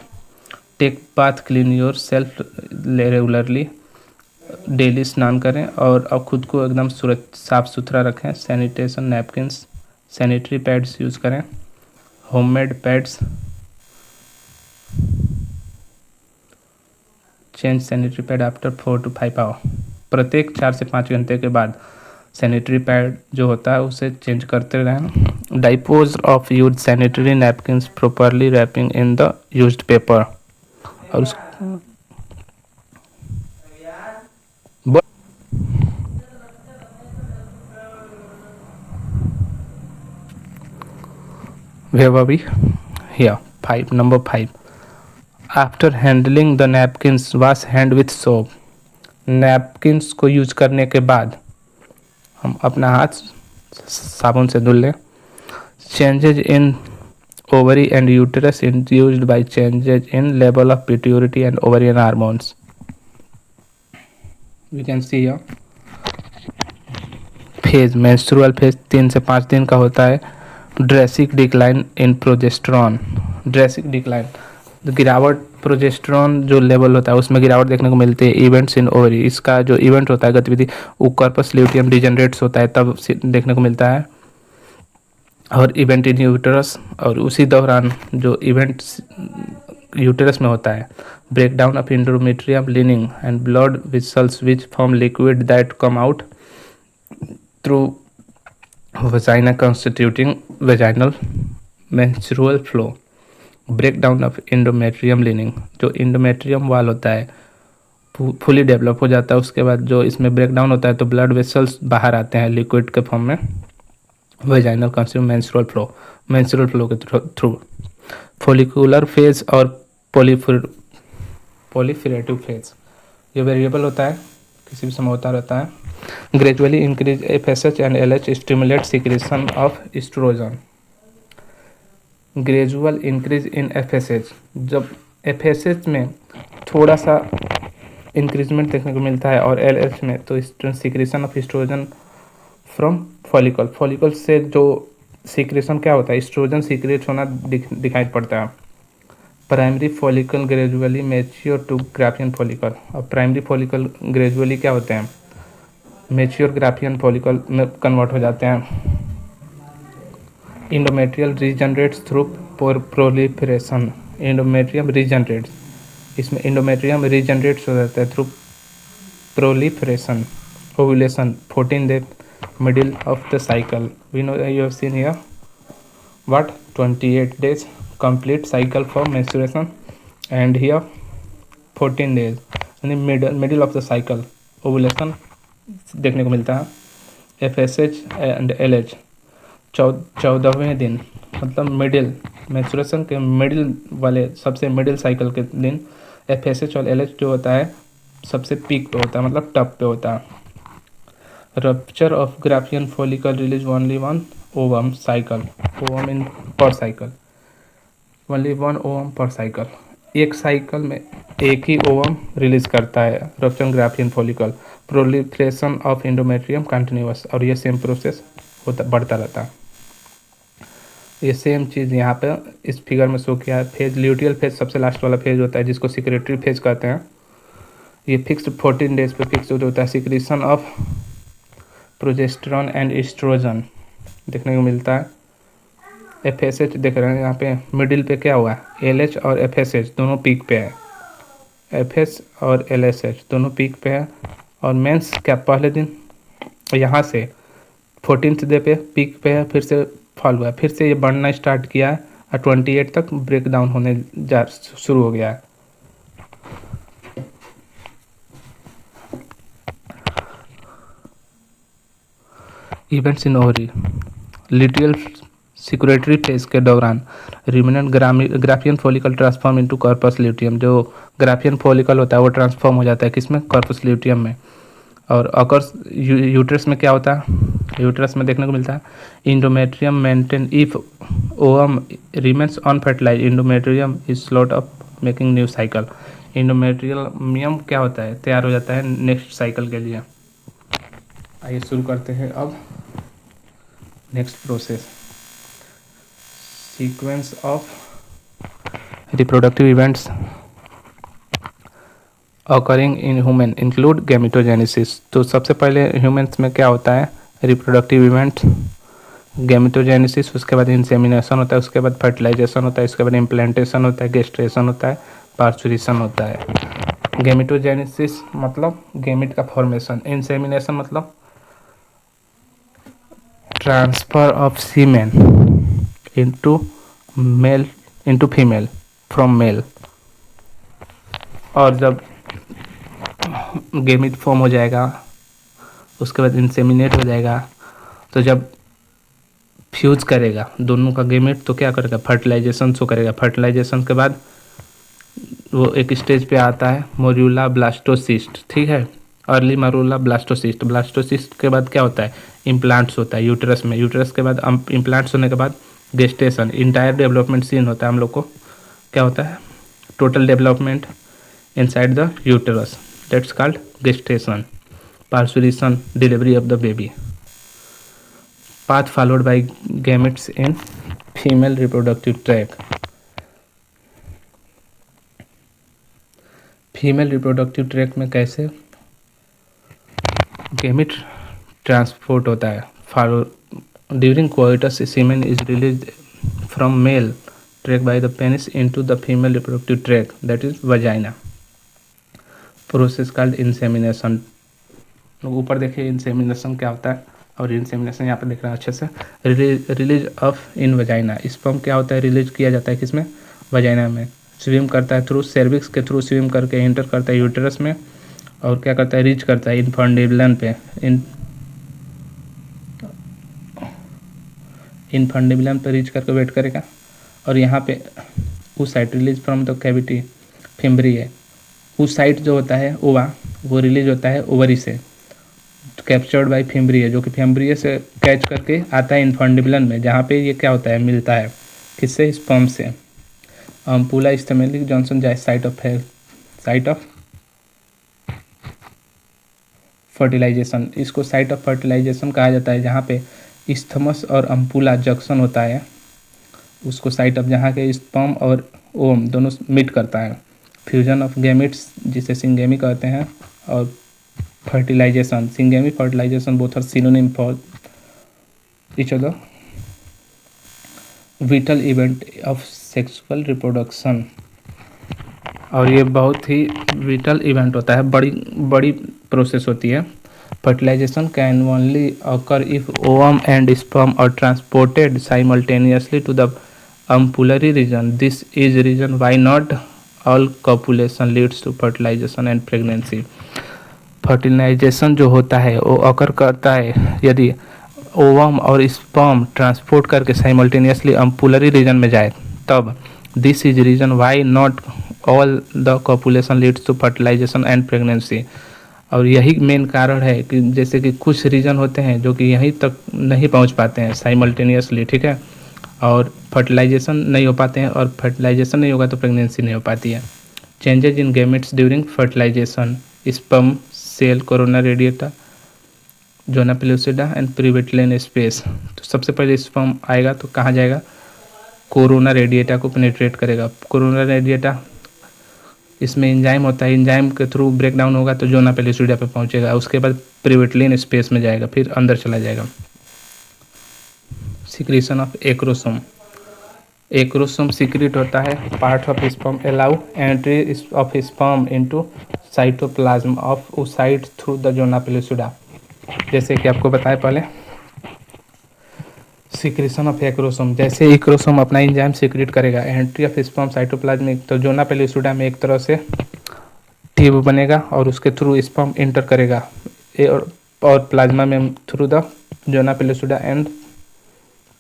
Take bath, clean yourself regularly, daily स्नान करें और अब खुद को एकदम साफ सुथरा रखें. Sanitation napkins, sanitary pads use करें. Homemade pads, change sanitary pad after 4 to 5 hour. प्रत्येक 4 से 5 घंटे के बाद सैनिटरी पैड जो होता है उसे चेंज करते रहें. Dispose of use sanitary napkins properly wrapping in the used paper. और उस where were we? Here, 5. Number 5. After handling the napkins, wash hand with soap. Napkins को यूज करने के बाद हम अपना हाथ साबुन से धुल लें. Changes in ovary and uterus induced by changes in level of pituitary and ovarian hormones. We can see here. Phase, menstrual phase 3 से 5 दिन का होता है. ड्रेसिक डिक्लाइन इन प्रोजेस्टेरॉन. ड्रेसिक डिक्लाइन, गिरावट, प्रोजेस्टेरॉन जो लेवल होता है उसमें गिरावट देखने को मिलती है. इवेंट्स इन ओवरी, इसका जो इवेंट होता है गतिविधि वो कॉर्पस ल्यूटियम डिजेनरेट्स होता है तब देखने को मिलता है. और इवेंट इन यूटरस, और उसी दौरान जो इवेंट यूटरस में होता है. Break down of endometrium lining and blood vessels which form liquid that come out through vagina constituting vaginal menstrual flow. Break down of endometrium lining, जो इंडोमेट्रियम वाल होता है फुली डेवलप हो जाता है. उसके बाद जो इसमें ब्रेक डाउन होता है तो ब्लड वेसल्स बाहर आते हैं लिक्विड के फॉर्म में. वेजाइनल कंस्टिट्यूट मेंस्ट्रुअल फ्लो के थ्रू. फोलिकुलर फेज और पोलिफेरेटिव फेज, ये वेरिएबल होता है, किसी भी समय होता रहता है. Gradually increase FSH and LH stimulate secretion of oestrogen. Gradual increase in FSH, जब FSH में थोड़ा सा इंक्रीजमेंट देखने को मिलता है और LH में तो secretion of oestrogen from follicle से जो सिक्रेशन क्या होता है, एस्ट्रोजन सीक्रेट होना दिखाई पड़ता है. Primary follicle gradually mature to Graafian follicle. और प्राइमरी फॉलिकल ग्रेजुअली क्या होते हैं, मैच्योर ग्राफियन फॉलिकल में कन्वर्ट हो जाते हैं. Endometrial regenerates through proliferation. Endometrium regenerates, इसमें इंडोमेट्रियम रीजनरेट्स हो जाता है through proliferation. Ovulation 14 day middle of the cycle. We know you have seen here what 28 days complete cycle for menstruation, and here 14 days in the middle of the cycle ovulation देखने को मिलता है. FSH and LH 14वें दिन, मतलब middle menstruation के middle वाले सबसे middle cycle के दिन FSH और LH जो होता है सबसे पीक पे होता है, मतलब टॉप पे होता है. Rupture of Graafian follicle release only 1 ovum cycle, ovum in per cycle, only 1 ovum per cycle. एक साइकिल में एक ही ओवम रिलीज करता है rupture Graafian follicle. Proliferation of endometrium continuous, और ये सेम प्रोसेस होता बढ़ता रहता है. ये सेम चीज़ यहाँ पे इस फिगर में शो किया है. फेज, ल्यूटियल फेज सबसे लास्ट वाला फेज होता है जिसको सिक्रेटरी फेज कहते हैं. ये फिक्स्ड 14 डेज पे फिक्स होता है. Secretion of progesterone and estrogen देखने को मिलता है. FSH देख रहे हैं यहाँ पे मिडिल पे क्या हुआ है, LH और FSH दोनों पीक पे है. FS और LSH दोनों पीक पे है. और मेंस क्या पहले दिन यहाँ से 14th डे पे पीक पे है, फिर से फॉल हुआ है, फिर से ये बढ़ना स्टार्ट किया है और 28 तक ब्रेक डाउन होने शुरू हो गया है. Events in ovary. Luteal secretory phase के दौरान remnant Graafian follicle transform into corpus luteum. जो ग्राफियन फॉलिकल होता है वो ट्रांसफॉर्म हो जाता है किसमें, कॉर्पस ल्यूटियम में. और अकर्स यूट्रस में क्या होता है, यूट्रस में देखने को मिलता है endometrium maintain if ovum remains unfertilised. Endometrium is slot of making new cycle. Endometrium क्या होता है, तैयार हो जाता है नेक्स्ट साइकिल के लिए. आइए शुरू करते हैं अब next process. Sequence of reproductive events occurring in human include gametogenesis. तो सबसे पहले ह्यूमन्स में क्या होता है, रिप्रोडक्टिव इवेंट्स, गैमेटोजेनेसिस, उसके बाद इंसेमिनेशन होता है, उसके बाद फर्टिलाइजेशन होता है, उसके बाद इम्प्लांटेशन होता है, गेस्ट्रेशन होता है, पार्चुरेशन होता है। गैमेटोजेनेसिस मतलब गैमेट का फॉर्मेशन, इंसेमिनेशन मतलब transfer of semen into male into female from male. और जब गैमेट फॉर्म हो जाएगा उसके बाद इंसेमिनेट हो जाएगा, तो जब फ्यूज करेगा दोनों का गैमेट तो क्या करेगा, फर्टिलाइजेशन शो करेगा। फर्टिलाइजेशन के बाद वो एक स्टेज पे आता है मोरूला ब्लास्टोसिस्ट, ठीक है, अर्ली मरूला ब्लास्टोसिस्ट। ब्लास्टोसिस्ट के बाद क्या होता है, इम्प्लांट्स होता है यूटरस में। यूटरस के बाद इम्प्लांट्स होने के बाद गेस्टेशन, इंटायर डेवलपमेंट सीन होता है। हम लोग को क्या होता है, total development inside the uterus, that's called gestation. Parturition, delivery of the baby. path followed by gametes in female reproductive tract. Female reproductive tract में कैसे गैमेट ट्रांसपोर्ट होता है, follow during coitus semen is release from male tract by the penis into the female reproductive tract that is vagina. Process called insemination. ऊपर देखिए insemination क्या होता है, और इंसेमिनेशन यहाँ पे देख रहे हैं अच्छे से। Release of in vagina, sperm क्या होता है, रिलीज किया जाता है किसमें, वजाइना में। स्विम करता है थ्रू सर्विक्स के थ्रू, स्विम करके इंटर करता है यूटरस में, और क्या करता है, रीच करता है इनफंडिबुलम पे, इनफंडिबुलम पे रीच करके वेट करेगा। और यहाँ पे उस side release from the cavity fimbriae है, उस साइड जो होता है ओवा वो रिलीज होता है ओवरी से, कैप्चर्ड बाय फिम्ब्रिया, जो कि फिम्ब्रिया से कैच करके आता है इनफंडिबुलम में, जहाँ पे ये क्या होता है, मिलता है किससे, स्पर्म से। अम्पुला स्टेमेलिक जॉनसन जाए साइट ऑफ फर्टिलाइजेशन, इसको साइट ऑफ फर्टिलाइजेशन कहा जाता है। जहाँ पे इस्थमस और अम्पुला जंक्शन होता है उसको साइट ऑफ, जहाँ के स्पर्म और ओम दोनों मीट करता है। फ्यूजन ऑफ गैमेट्स जिसे सिंगेमी कहते हैं, और fertilization, syngamy fertilization both are synonym for each other. Vital event of sexual reproduction, और ये बहुत ही विटल इवेंट होता है, बड़ी प्रोसेस होती है। Fertilization can only occur if ovum and sperm are transported simultaneously to the umbulatory region. This is reason why not all copulation leads to fertilization and pregnancy. Fertilization जो होता है वो अकर करता है यदि ओवम और स्पर्म ट्रांसपोर्ट करके simultaneously ampullary region में जाए तब। This is reason why not all the copulation leads to fertilization and pregnancy. और यही मेन कारण है कि जैसे कि कुछ रीजन होते हैं जो कि यहीं तक नहीं पहुंच पाते हैं साइमल्टेनियसली, ठीक है, और फर्टिलाइजेशन नहीं हो पाते हैं, और फर्टिलाइजेशन नहीं होगा तो प्रेगनेंसी नहीं हो पाती है। Changes in gametes during fertilisation, sperm cell, corona radiata, zona pellucida and perivitelline space. तो सबसे पहले स्पर्म आएगा तो कहाँ जाएगा, कोरोना रेडिएटा को पेनिट्रेट करेगा। कोरोना रेडिएटा इसमें एंजाइम होता है, एंजाइम के थ्रू ब्रेक डाउन होगा तो जोना पेलुसिडा पे पहुंचेगा, उसके बाद प्रीवेटलेन स्पेस में जाएगा, फिर अंदर चला जाएगा। Secretion of acrosome, acrosome secrete होता है part of sperm allow entry of sperm into cytoplasm of oocyte through the zona pellucida. जैसे कि आपको बताया पहले, सिक्रीशन ऑफ एक्रोसोम, जैसे एक्रोसोम अपना एंजाइम सीक्रेट करेगा, एंट्री ऑफ स्पर्म साइटोप्लाज्म, तो जोना पेलुसिडा में एक तरह से ट्यूब बनेगा और उसके थ्रू स्पर्म इंटर करेगा, और प्लाज्मा में through the zona pellucida and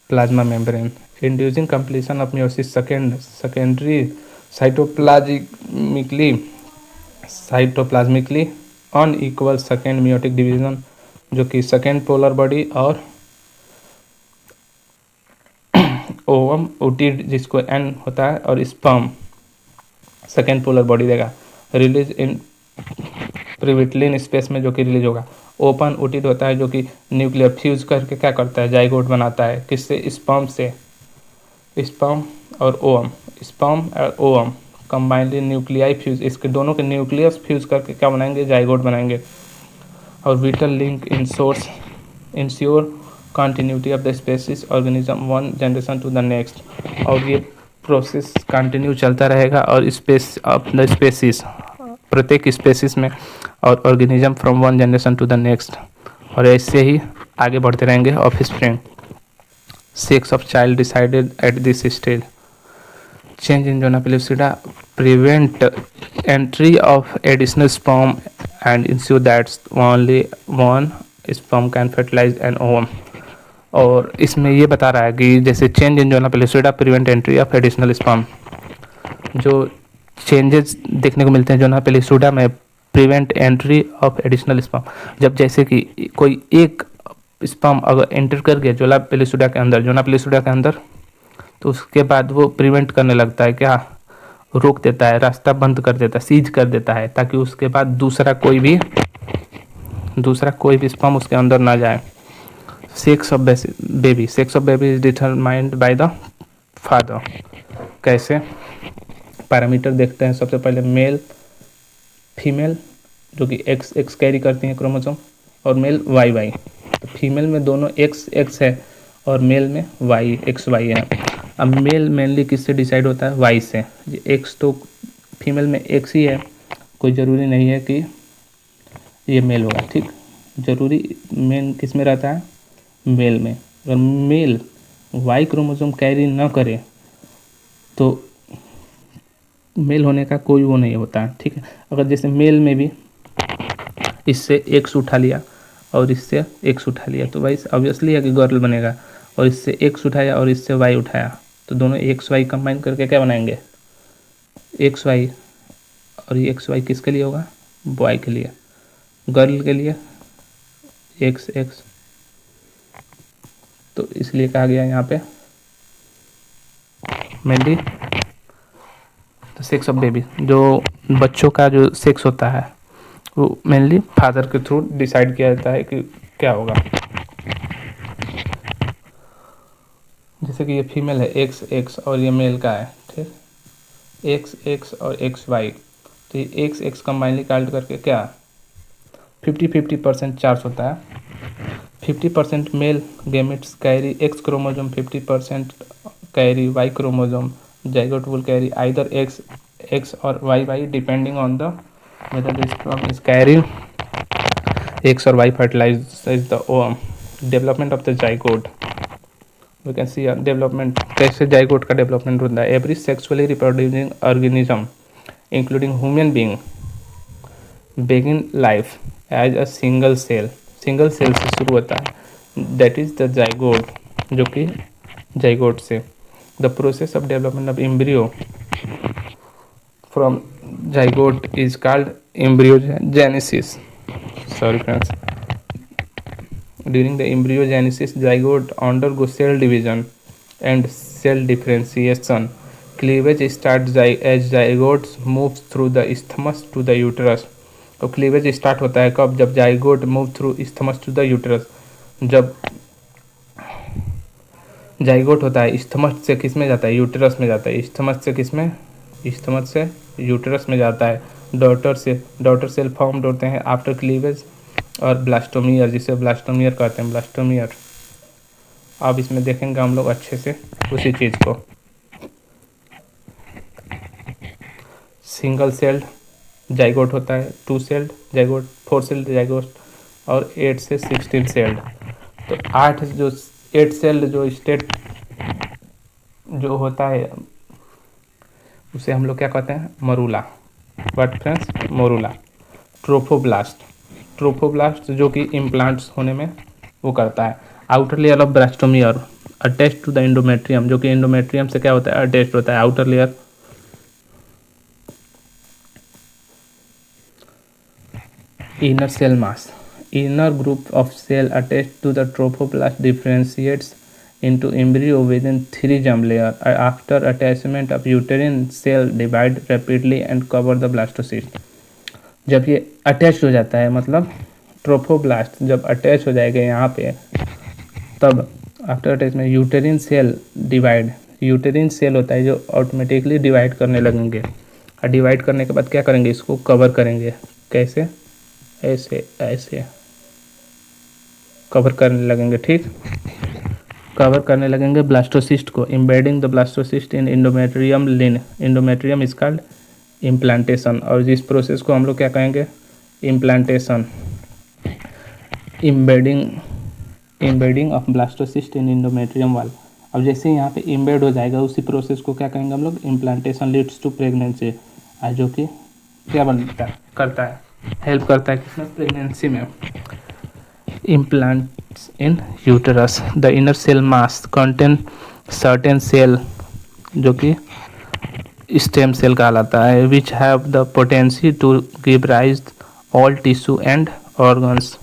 plasma membrane, inducing completion of meiosis secondary cytoplasmically unequal second meiotic division, जो कि सेकेंड पोलर बॉडी और ओवम ओटिड जिसको एन होता है, और स्पर्म सेकेंड पोलर बॉडी देगा। रिलीज इन प्रीविटलिन स्पेस में जो कि रिलीज होगा। ओपन ओटिड होता है जो कि न्यूक्लियर फ्यूज करके क्या करता है, जाइगोट बनाता है, किससे, स्पर्म से। स्पर्म और ओवम, स्पर्म और ओवम कंबाइनली न्यूक्लियाई फ्यूज, इसके दोनों के न्यूक्लियस फ्यूज करके क्या बनाएंगे, जाइगोट बनाएंगे। और vital link ensure continuity of the species organism one generation to the next. और ये प्रोसेस कंटिन्यू चलता रहेगा और स्पेस ऑफ द स्पेसिस, प्रत्येक स्पेसिस में, और organism from one generation to the next, और ऐसे ही आगे बढ़ते रहेंगे offspring. Sex of child decided at this stage. Change in zona pellucida prevent entry of additional sperm and ensure that only one sperm can fertilise an ovum. और इसमें ये बता रहा है कि जैसे change in zona pellucida prevent entry of additional sperm, जो changes देखने को मिलते हैं जोना पेलुसिडा में, prevent entry of additional sperm, जब जैसे कि कोई एक स्पर्म अगर एंटर कर गया जोना पेलुसिडा के अंदर, तो उसके बाद वो प्रिवेंट करने लगता है, क्या रोक देता है, रास्ता बंद कर देता है, सीज कर देता है, ताकि उसके बाद दूसरा कोई भी स्पर्म उसके अंदर ना जाए। Sex of baby is determined by the father. कैसे पैरामीटर देखते हैं, सबसे पहले मेल फीमेल जो कि एक्स कैरी करती हैं क्रोमोसोम, और मेल वाई। तो फीमेल में दोनों एक्स है और मेल में XY है। अब मेल मेनली किससे डिसाइड होता है, वाई से। एक्स तो फीमेल में एक्स ही है, कोई ज़रूरी नहीं है कि ये मेल होगा, ठीक। जरूरी मेन किस में रहता है, मेल में। अगर मेल वाई क्रोमोसोम कैरी न करे तो मेल होने का कोई वो नहीं होता है, ठीक है। अगर जैसे मेल में भी इससे एक्स उठा लिया और इससे एक्स उठा लिया, तो भाई ऑब्वियसली है कि गर्ल बनेगा। और इससे एक्स उठाया और इससे वाई उठाया, तो दोनों XY कंबाइन करके क्या बनाएंगे, XY। और ये XY किसके लिए होगा, बॉय के लिए। गर्ल के लिए XX। तो इसलिए कहा गया यहाँ पे मेनली तो सेक्स ऑफ बेबी, जो बच्चों का जो सेक्स होता है वो मेनली फादर के थ्रू डिसाइड किया जाता है कि क्या होगा। जैसे कि ये फीमेल है XX और ये मेल का है, ठीक, XX और XY। तो ये XX कंबाइनली काल्ट करके क्या 50-50% चार्ज होता है। 50% male gametes carry X chromosome, 50% carry Y chromosome. Zygote will carry either X और YY depending on the whether the sperm is carrying X or Y fertilizes the ovum. Development of the zygote. We can see development, कैसे zygote का development होता है। Every sexually reproducing organism including human being begin life as a single cell से शुरू होता है, that is the zygote, जो कि जाइगोट से। the process of development of embryo from zygote is called embryogenesis. Sorry friends. During the embryogenesis, zygote undergoes cell division and cell differentiation. Cleavage starts as zygotes moves through the isthmus to the uterus. तो cleavage start होता है कब, जब zygote move through isthmus to the uterus. जब zygote होता है isthmus से किस में जाता है, यूटरस में जाता है। इस्थमस से किस में, इस्थमस से यूटरस में जाता है। डॉटर सेल फॉर्म होते हैं आफ्टर क्लीवेज। और ब्लास्टोमियर, जिसे ब्लास्टोमियर कहते हैं, ब्लास्टोमियर। अब इसमें देखेंगे हम लोग अच्छे से उसी चीज़ को। सिंगल सेल्ड जाइगोट होता है, 2 सेल्ड जाइगोट, 4 सेल्ड जाइगोट, और 8 से 16 सेल्ड। तो 8 सेल्ड जो स्टेट जो होता है उसे हम लोग क्या कहते हैं, morula. What friends, morula. Trophoblast जो कि इम्प्लांट्स होने में वो करता है। Outer layer of blastomere attach to the endometrium, जो कि एंडोमेट्रियम से क्या होता है, अटैच होता है। Outer layer inner cell mass, inner group of cell attached to the trophoblast differentiates into embryo within 3 germ layer. After attachment of uterine cell divide rapidly and cover the blastocyst. जब ये attach हो जाता है, मतलब trophoblast जब attach हो जाएगा यहाँ पे, तब after attachment uterine cell divide, uterine cell होता है जो ऑटोमेटिकली डिवाइड करने लगेंगे, और डिवाइड करने के बाद क्या करेंगे, इसको कवर करेंगे। कैसे? ऐसे ऐसे कवर करने लगेंगे, ठीक, कवर करने लगेंगे ब्लास्टोसिस्ट को, embedding the blastocyst in endometrium lining. Endometrium is called implantation, और इस प्रोसेस को हम लोग क्या कहेंगे, implantation. Embedding of blastocyst in endometrium wall. अब जैसे यहाँ पे एम्बेड हो जाएगा, उसी प्रोसेस को क्या कहेंगे हम लोग, इम्प्लांटेशन लीड्स टू प्रेगनेंसी, जो कि क्या बनता है, करता है, हेल्प करता है किसमें, प्रेगनेंसी में। Implants in uterus, the inner cell mass contain certain cell, जो कि स्टेम सेल कहलाता है, which have the potency to give rise all tissue and organs.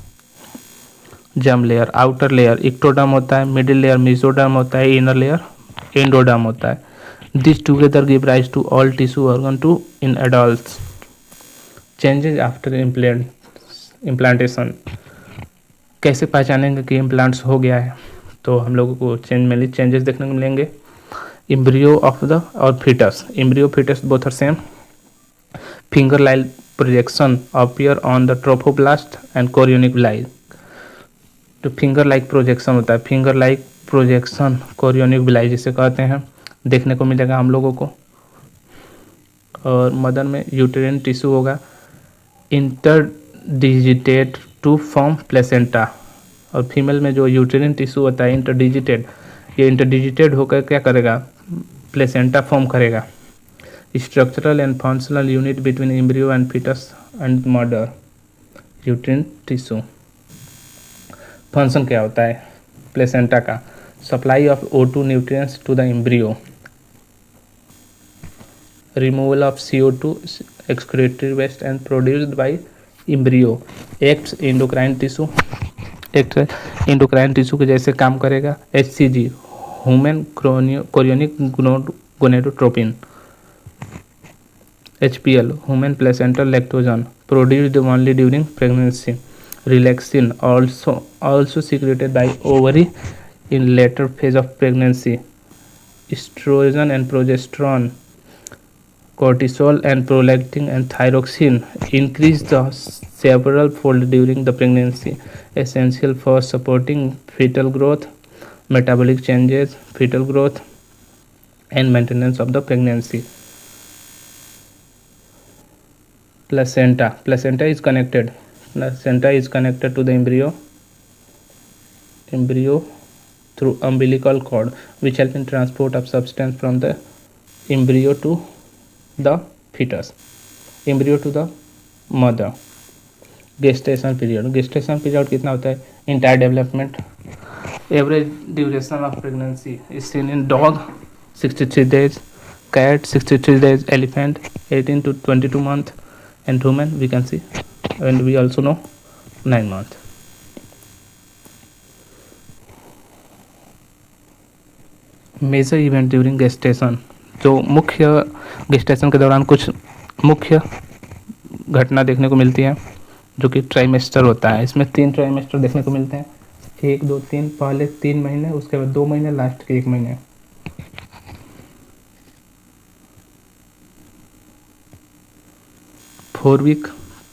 Germ layer, outer layer ectoderm होता है, मिडिल लेयर मेसोडर्म होता है, inner layer endoderm होता है। This together give rise to all tissue organ to in adults. Changes after implantation, कैसे पहचानेंगे कि implants हो गया है, तो हम लोगों को चेंजेस देखने को मिलेंगे। एम्ब्रियो ऑफ द और foetus, embryo foetus both are same. Finger like projection appear on the trophoblast and chorionic villi. तो फिंगर लाइक प्रोजेक्शन होता है, finger like projection chorionic villi जिसे कहते हैं, देखने को मिलेगा हम लोगों को। और मदर में यूटेरिन टिश्यू होगा इंटरडिजिटेड टू फॉर्म प्लेसेंटा, और फीमेल में जो यूटेरिन टिश्यू होता है इंटरडिजिटेड, ये इंटरडिजिटेड होकर क्या करेगा, प्लेसेंटा फॉर्म करेगा। Structural and functional unit between embryo and foetus and mother, uterine tissue. Function क्या होता है प्लेसेंटा का, supply of O2 nutrients to the embryo, removal of CO2 excretory waste and produced by embryo, acts endocrine tissue, endocrine tissue के जैसे काम करेगा। HCG human chorionic gonadotropin. HPL human placental lactogen produced only during pregnancy. Relaxin also secreted by ovary in later phase of pregnancy. Estrogen and progesterone, cortisol and prolactin and thyroxine increase the several fold during the pregnancy, essential for supporting fetal growth, metabolic changes, fetal growth and maintenance of the pregnancy. Placenta is connected to the embryo through umbilical cord, which help in transport of substance from the embryo to the fetus, embryo to the mother. Gestation period कितना होता है, entire development. Average duration of pregnancy is seen in dog 63 days, cat 63 days, elephant 18 to 22 months, and human we can see, and we also know 9 months. Major event during gestation, जो मुख्य gestation के दौरान कुछ मुख्य घटना देखने को मिलती है, जो कि ट्राइमेस्टर होता है। इसमें 3 ट्राइमेस्टर देखने को मिलते हैं, 1 2 3, पहले 3 महीने, उसके बाद 2 महीने, लास्ट के 1 महीने।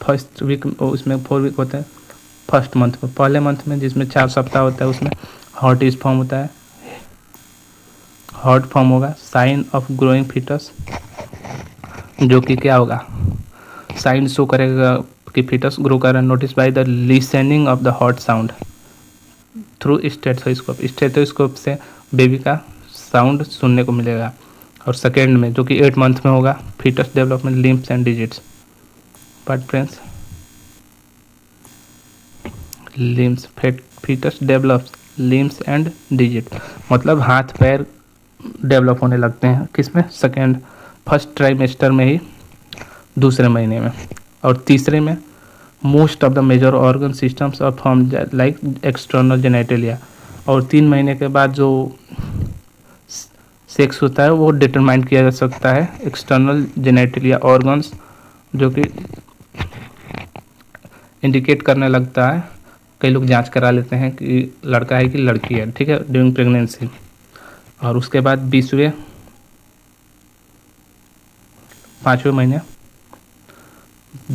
फर्स्ट वीक उसमें 4 वीक होता है फर्स्ट मंथ में, पहले मंथ में जिसमें 4 सप्ताह होता है, उसमें हॉट इज फॉर्म होता है, हॉट फॉर्म होगा। साइन ऑफ ग्रोइंग फीटस, जो कि क्या होगा, साइन शो करेगा कि फीटस ग्रो कर रहा है। Notice by the listening of the hot sound through stethoscope से बेबी का साउंड सुनने को मिलेगा। और सेकेंड में, जो कि 8 मंथ में होगा, foetus development limbs and digits. But friends, limbs, foetus develops limbs and digit, मतलब हाथ पैर डेवलप होने लगते हैं किसमें, फर्स्ट ट्राइमेस्टर में ही, दूसरे महीने में। और तीसरे में most of the major organ systems are form like external genitalia. और 3 महीने के बाद जो सेक्स होता है वो डिटरमाइन किया जा सकता है एक्सटर्नल जेनेटेलिया ऑर्गन्स, जो कि इंडिकेट करने लगता है। कई लोग जांच करा लेते हैं कि लड़का है कि लड़की है, ठीक है, ड्यूरिंग प्रेगनेंसी। और उसके बाद 5वें महीने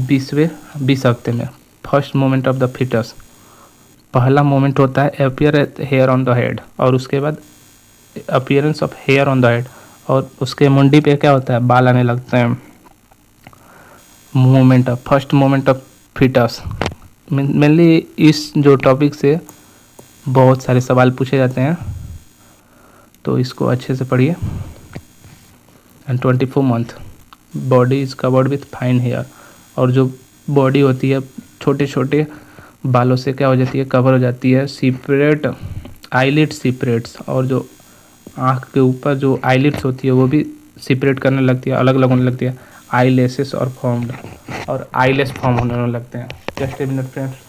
20 हफ्ते में first moment of the foetus, पहला मोमेंट होता है appear hair on the head, और उसके बाद appearance of hair on the head, और उसके मुंडी पे क्या होता है, बाल आने लगते हैं। First moment of foetus, mainly इस जो टॉपिक से बहुत सारे सवाल पूछे जाते हैं, तो इसको अच्छे से पढ़िए। And 24 month body is covered with fine hair, और जो बॉडी होती है छोटे छोटे बालों से क्या हो जाती है, कवर हो जाती है। सेपरेट आईलिड सेपरेट्स, और जो आँख के ऊपर जो आईलिड्स होती है वो भी सेपरेट करने लगती है, अलग अलग होने लगती है। आई लेसेस और फॉर्म्ड, और आईलेस फॉर्म होने लगते हैं। Just a minute friends.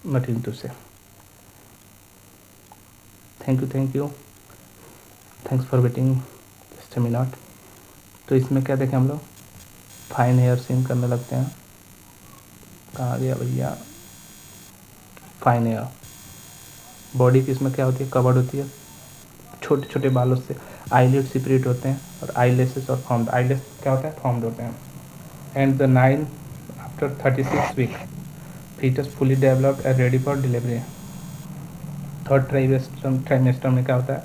Nothing to say. Thank you. Thanks for waiting just a minute. तो इसमें क्या देखें हम लोग, फाइन हेयर सीन करने लगते हैं। कहाँ गया भैया, फाइन हेयर। बॉडी की इसमें क्या होती है, कवर्ड होती है छोटे छोटे बालों से। आईलिड सेपरेट होते हैं, और आईलेसेस और फॉर्म्ड, आईलेस क्या होता है, फॉर्म्ड होते हैं। And the 9 after 36 week foetus fully developed and ready for delivery. Third trimester में क्या होता है,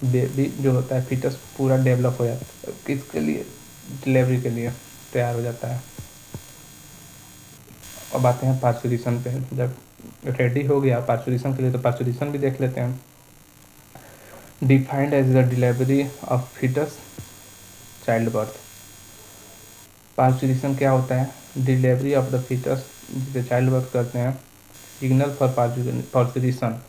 बेबी जो होता है फीटस पूरा डेवलप हो जाता है, किसके लिए, डिलीवरी के लिए तैयार हो जाता है। अब आते हैं पार्चुरेशन पे। जब रेडी हो गया पार्चुरेशन के लिए, तो पार्चुरेशन भी देख लेते हैं। Defined as the delivery of foetus child birth. Parturition क्या होता है, डिलीवरी ऑफ द फीटस, जिसे चाइल्ड बर्थ करते हैं। सिग्नल फॉर पार्चुरेशन,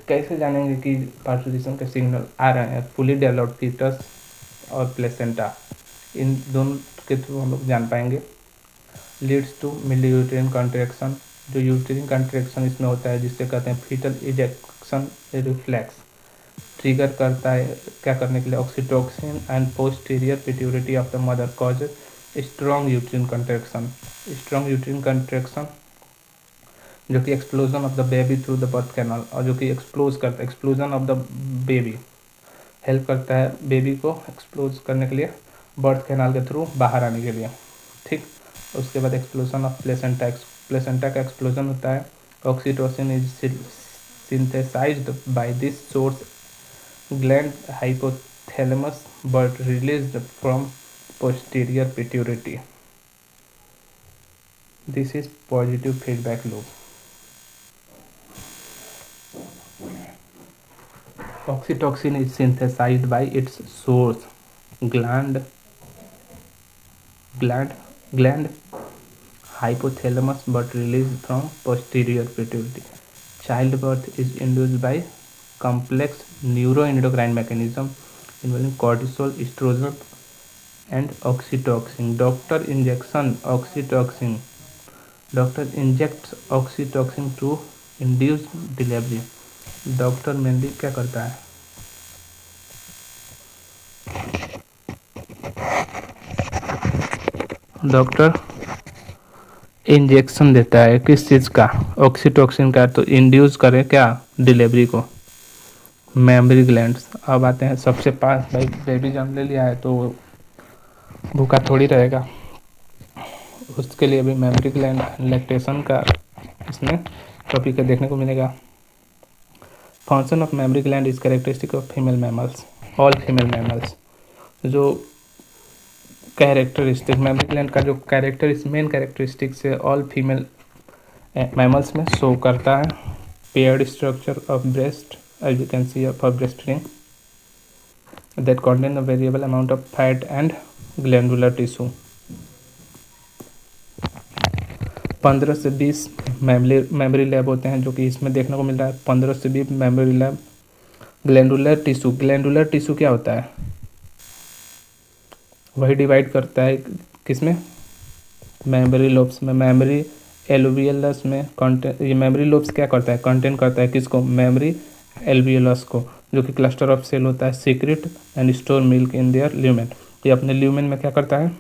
कैसे जानेंगे कि पार्चुरेशन के सिग्नल आ रहे हैं, फुली डेवलप्ड फीटस और प्लेसेंटा, इन दोनों के थ्रू हम लोग जान पाएंगे। Leads to mild uterine contraction, जो यूट्रिन कॉन्ट्रैक्शन इसमें होता है जिससे कहते हैं फीटल इजेक्शन रिफ्लेक्स, ट्रिगर करता है क्या करने के लिए, oxytocin and posterior pituitary of the mother cause strong uterine contraction. Strong uterine contraction जो कि explosion of the baby through the birth canal, और जो कि एक्सप्लोज करता है, explosion of the baby help करता है बेबी को एक्सप्लोज करने के लिए, बर्थ कैनाल के थ्रू बाहर आने के लिए। ठीक, उसके बाद एक्सप्लोजन ऑफ प्लेसेंटा, प्लेसेंटा का एक्सप्लोजन होता है। Oxytocin is synthesized by this source gland hypothalamus but released from posterior pituitary. This is positive feedback loop. Oxytocin is synthesized by its source gland hypothalamus but released from posterior pituitary. Childbirth is induced by complex neuroendocrine mechanism involving cortisol, estrogen, and oxytocin. Doctor injects oxytocin to induce delivery. Doctor mainly क्या करता है, doctor injection देता है किस चीज़ का, oxytocin का, तो induce करे क्या, डिलीवरी को, मेमरी ग्लैंड्स। अब आते हैं सबसे पास, भाई बेबी जन्म ले लिया है तो भूखा थोड़ी रहेगा, उसके लिए भी मेमरी ग्लैंड लैक्टेशन का इसमें टॉपिक देखने को मिलेगा। Function of mammary gland is characteristic of female mammals, all female mammals. जो कैरेक्टरिस्टिक मेमरी ग्लैंड का जो मेन कैरेक्टरिस्टिक से ऑल फीमेल मैमल्स में शो करता है। Paired structure of breast, as you can see for breast ring that contain a variable amount of fat and glandular tissue. 15 से 20 memory lab होते हैं जो कि इसमें देखने को मिल रहा है। 15 से 20 मेमोरी लैब। ग्लैंडुलर टिश्यू क्या होता है, वही डिवाइड करता है किसमें, मेमोरी लोब्स में। मेमोरी एलुवियलस में कंटेंट, ये मेमोरी लोब्स क्या करता है, कंटेंट करता है किसको, मेमोरी एल्वियोलस को, जो कि क्लस्टर ऑफ सेल होता है secret and store milk in their lumen. ये अपने ल्यूमेन में क्या करता है,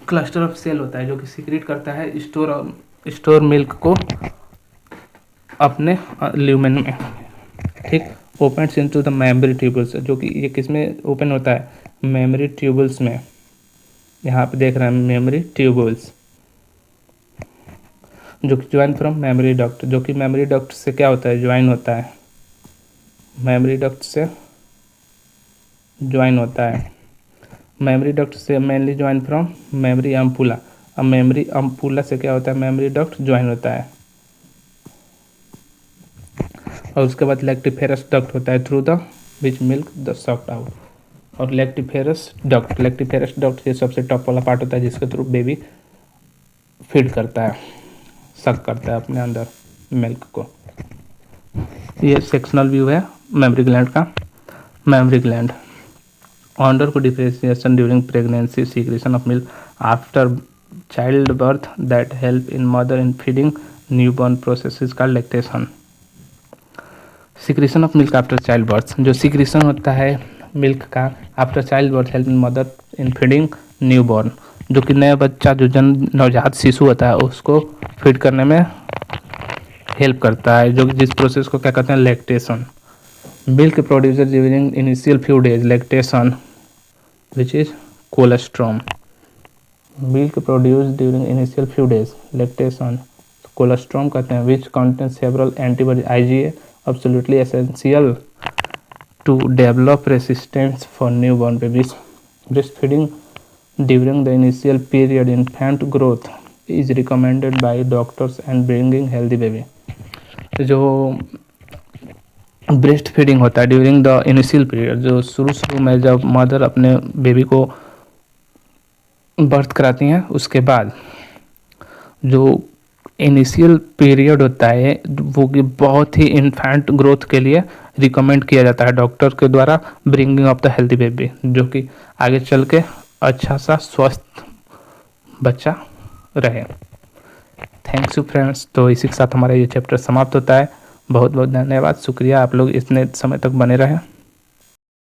क्लस्टर ऑफ सेल होता है जो कि सीक्रेट करता है स्टोर मिल्क को अपने ल्यूमेन में, ठीक। Opens into the memory tubules, जो कि ये किस में ओपन होता है, मेमरी ट्यूबल्स में। यहाँ पे देख रहे हैं मेमरी ट्यूबल्स, जो कि ज्वाइन फ्रॉम मेमरी डक्ट, जो कि मेमरी डक्ट से क्या होता है, ज्वाइन होता है, मेमरी डक्ट से ज्वाइन होता है। मेमरी डक्ट से मेनली ज्वाइन फ्रॉम मेमरी अम्पुला। अब मेमरी अम्पुला से क्या होता है, मेमरी डक्ट ज्वाइन होता है। और उसके बाद लैक्टिफेरस डक्ट होता है through the which milk the socked out. और लैक्टिफेरस डक्ट ये सबसे टॉप वाला पार्ट होता है जिसके थ्रू बेबी फीड करता है, सक करता है अपने अंदर मिल्क को। ये सेक्शनल व्यू है मेमरी ग्लैंड का। मेमरी ग्लैंड अंडर को differentiation during pregnancy, secretion of milk after child birth that help in mother in feeding newborn process is called lactation. Secretion of milk after child birth, जो secretion होता है milk का after child birth help in mother in feeding newborn, जो कि नया बच्चा जो नवजात शिशु होता है उसको फीड करने में हेल्प करता है, जो जिस प्रोसेस को क्या कहते हैं, lactation. Milk producer during initial few days, lactation which is colostrum. Milk produce during initial few days, lactation colostrum कहते हैं, which contain several antibody IgA absolutely essential to develop resistance for newborn babies. Breastfeeding during the initial period infant growth is recommended by doctors and bringing healthy baby. जो breast feeding होता है during the initial period, जो शुरू में जब mother अपने baby को birth कराती हैं उसके बाद जो इनिशियल पीरियड होता है वो कि बहुत ही इन्फेंट ग्रोथ के लिए रिकमेंड किया जाता है डॉक्टर के द्वारा, bringing of the healthy baby, जो कि आगे चल के अच्छा सा स्वस्थ बच्चा रहे। Thanks you friends. तो इसी के साथ हमारा ये चैप्टर समाप्त होता है। बहुत बहुत धन्यवाद, शुक्रिया आप लोग इतने समय तक बने रहे।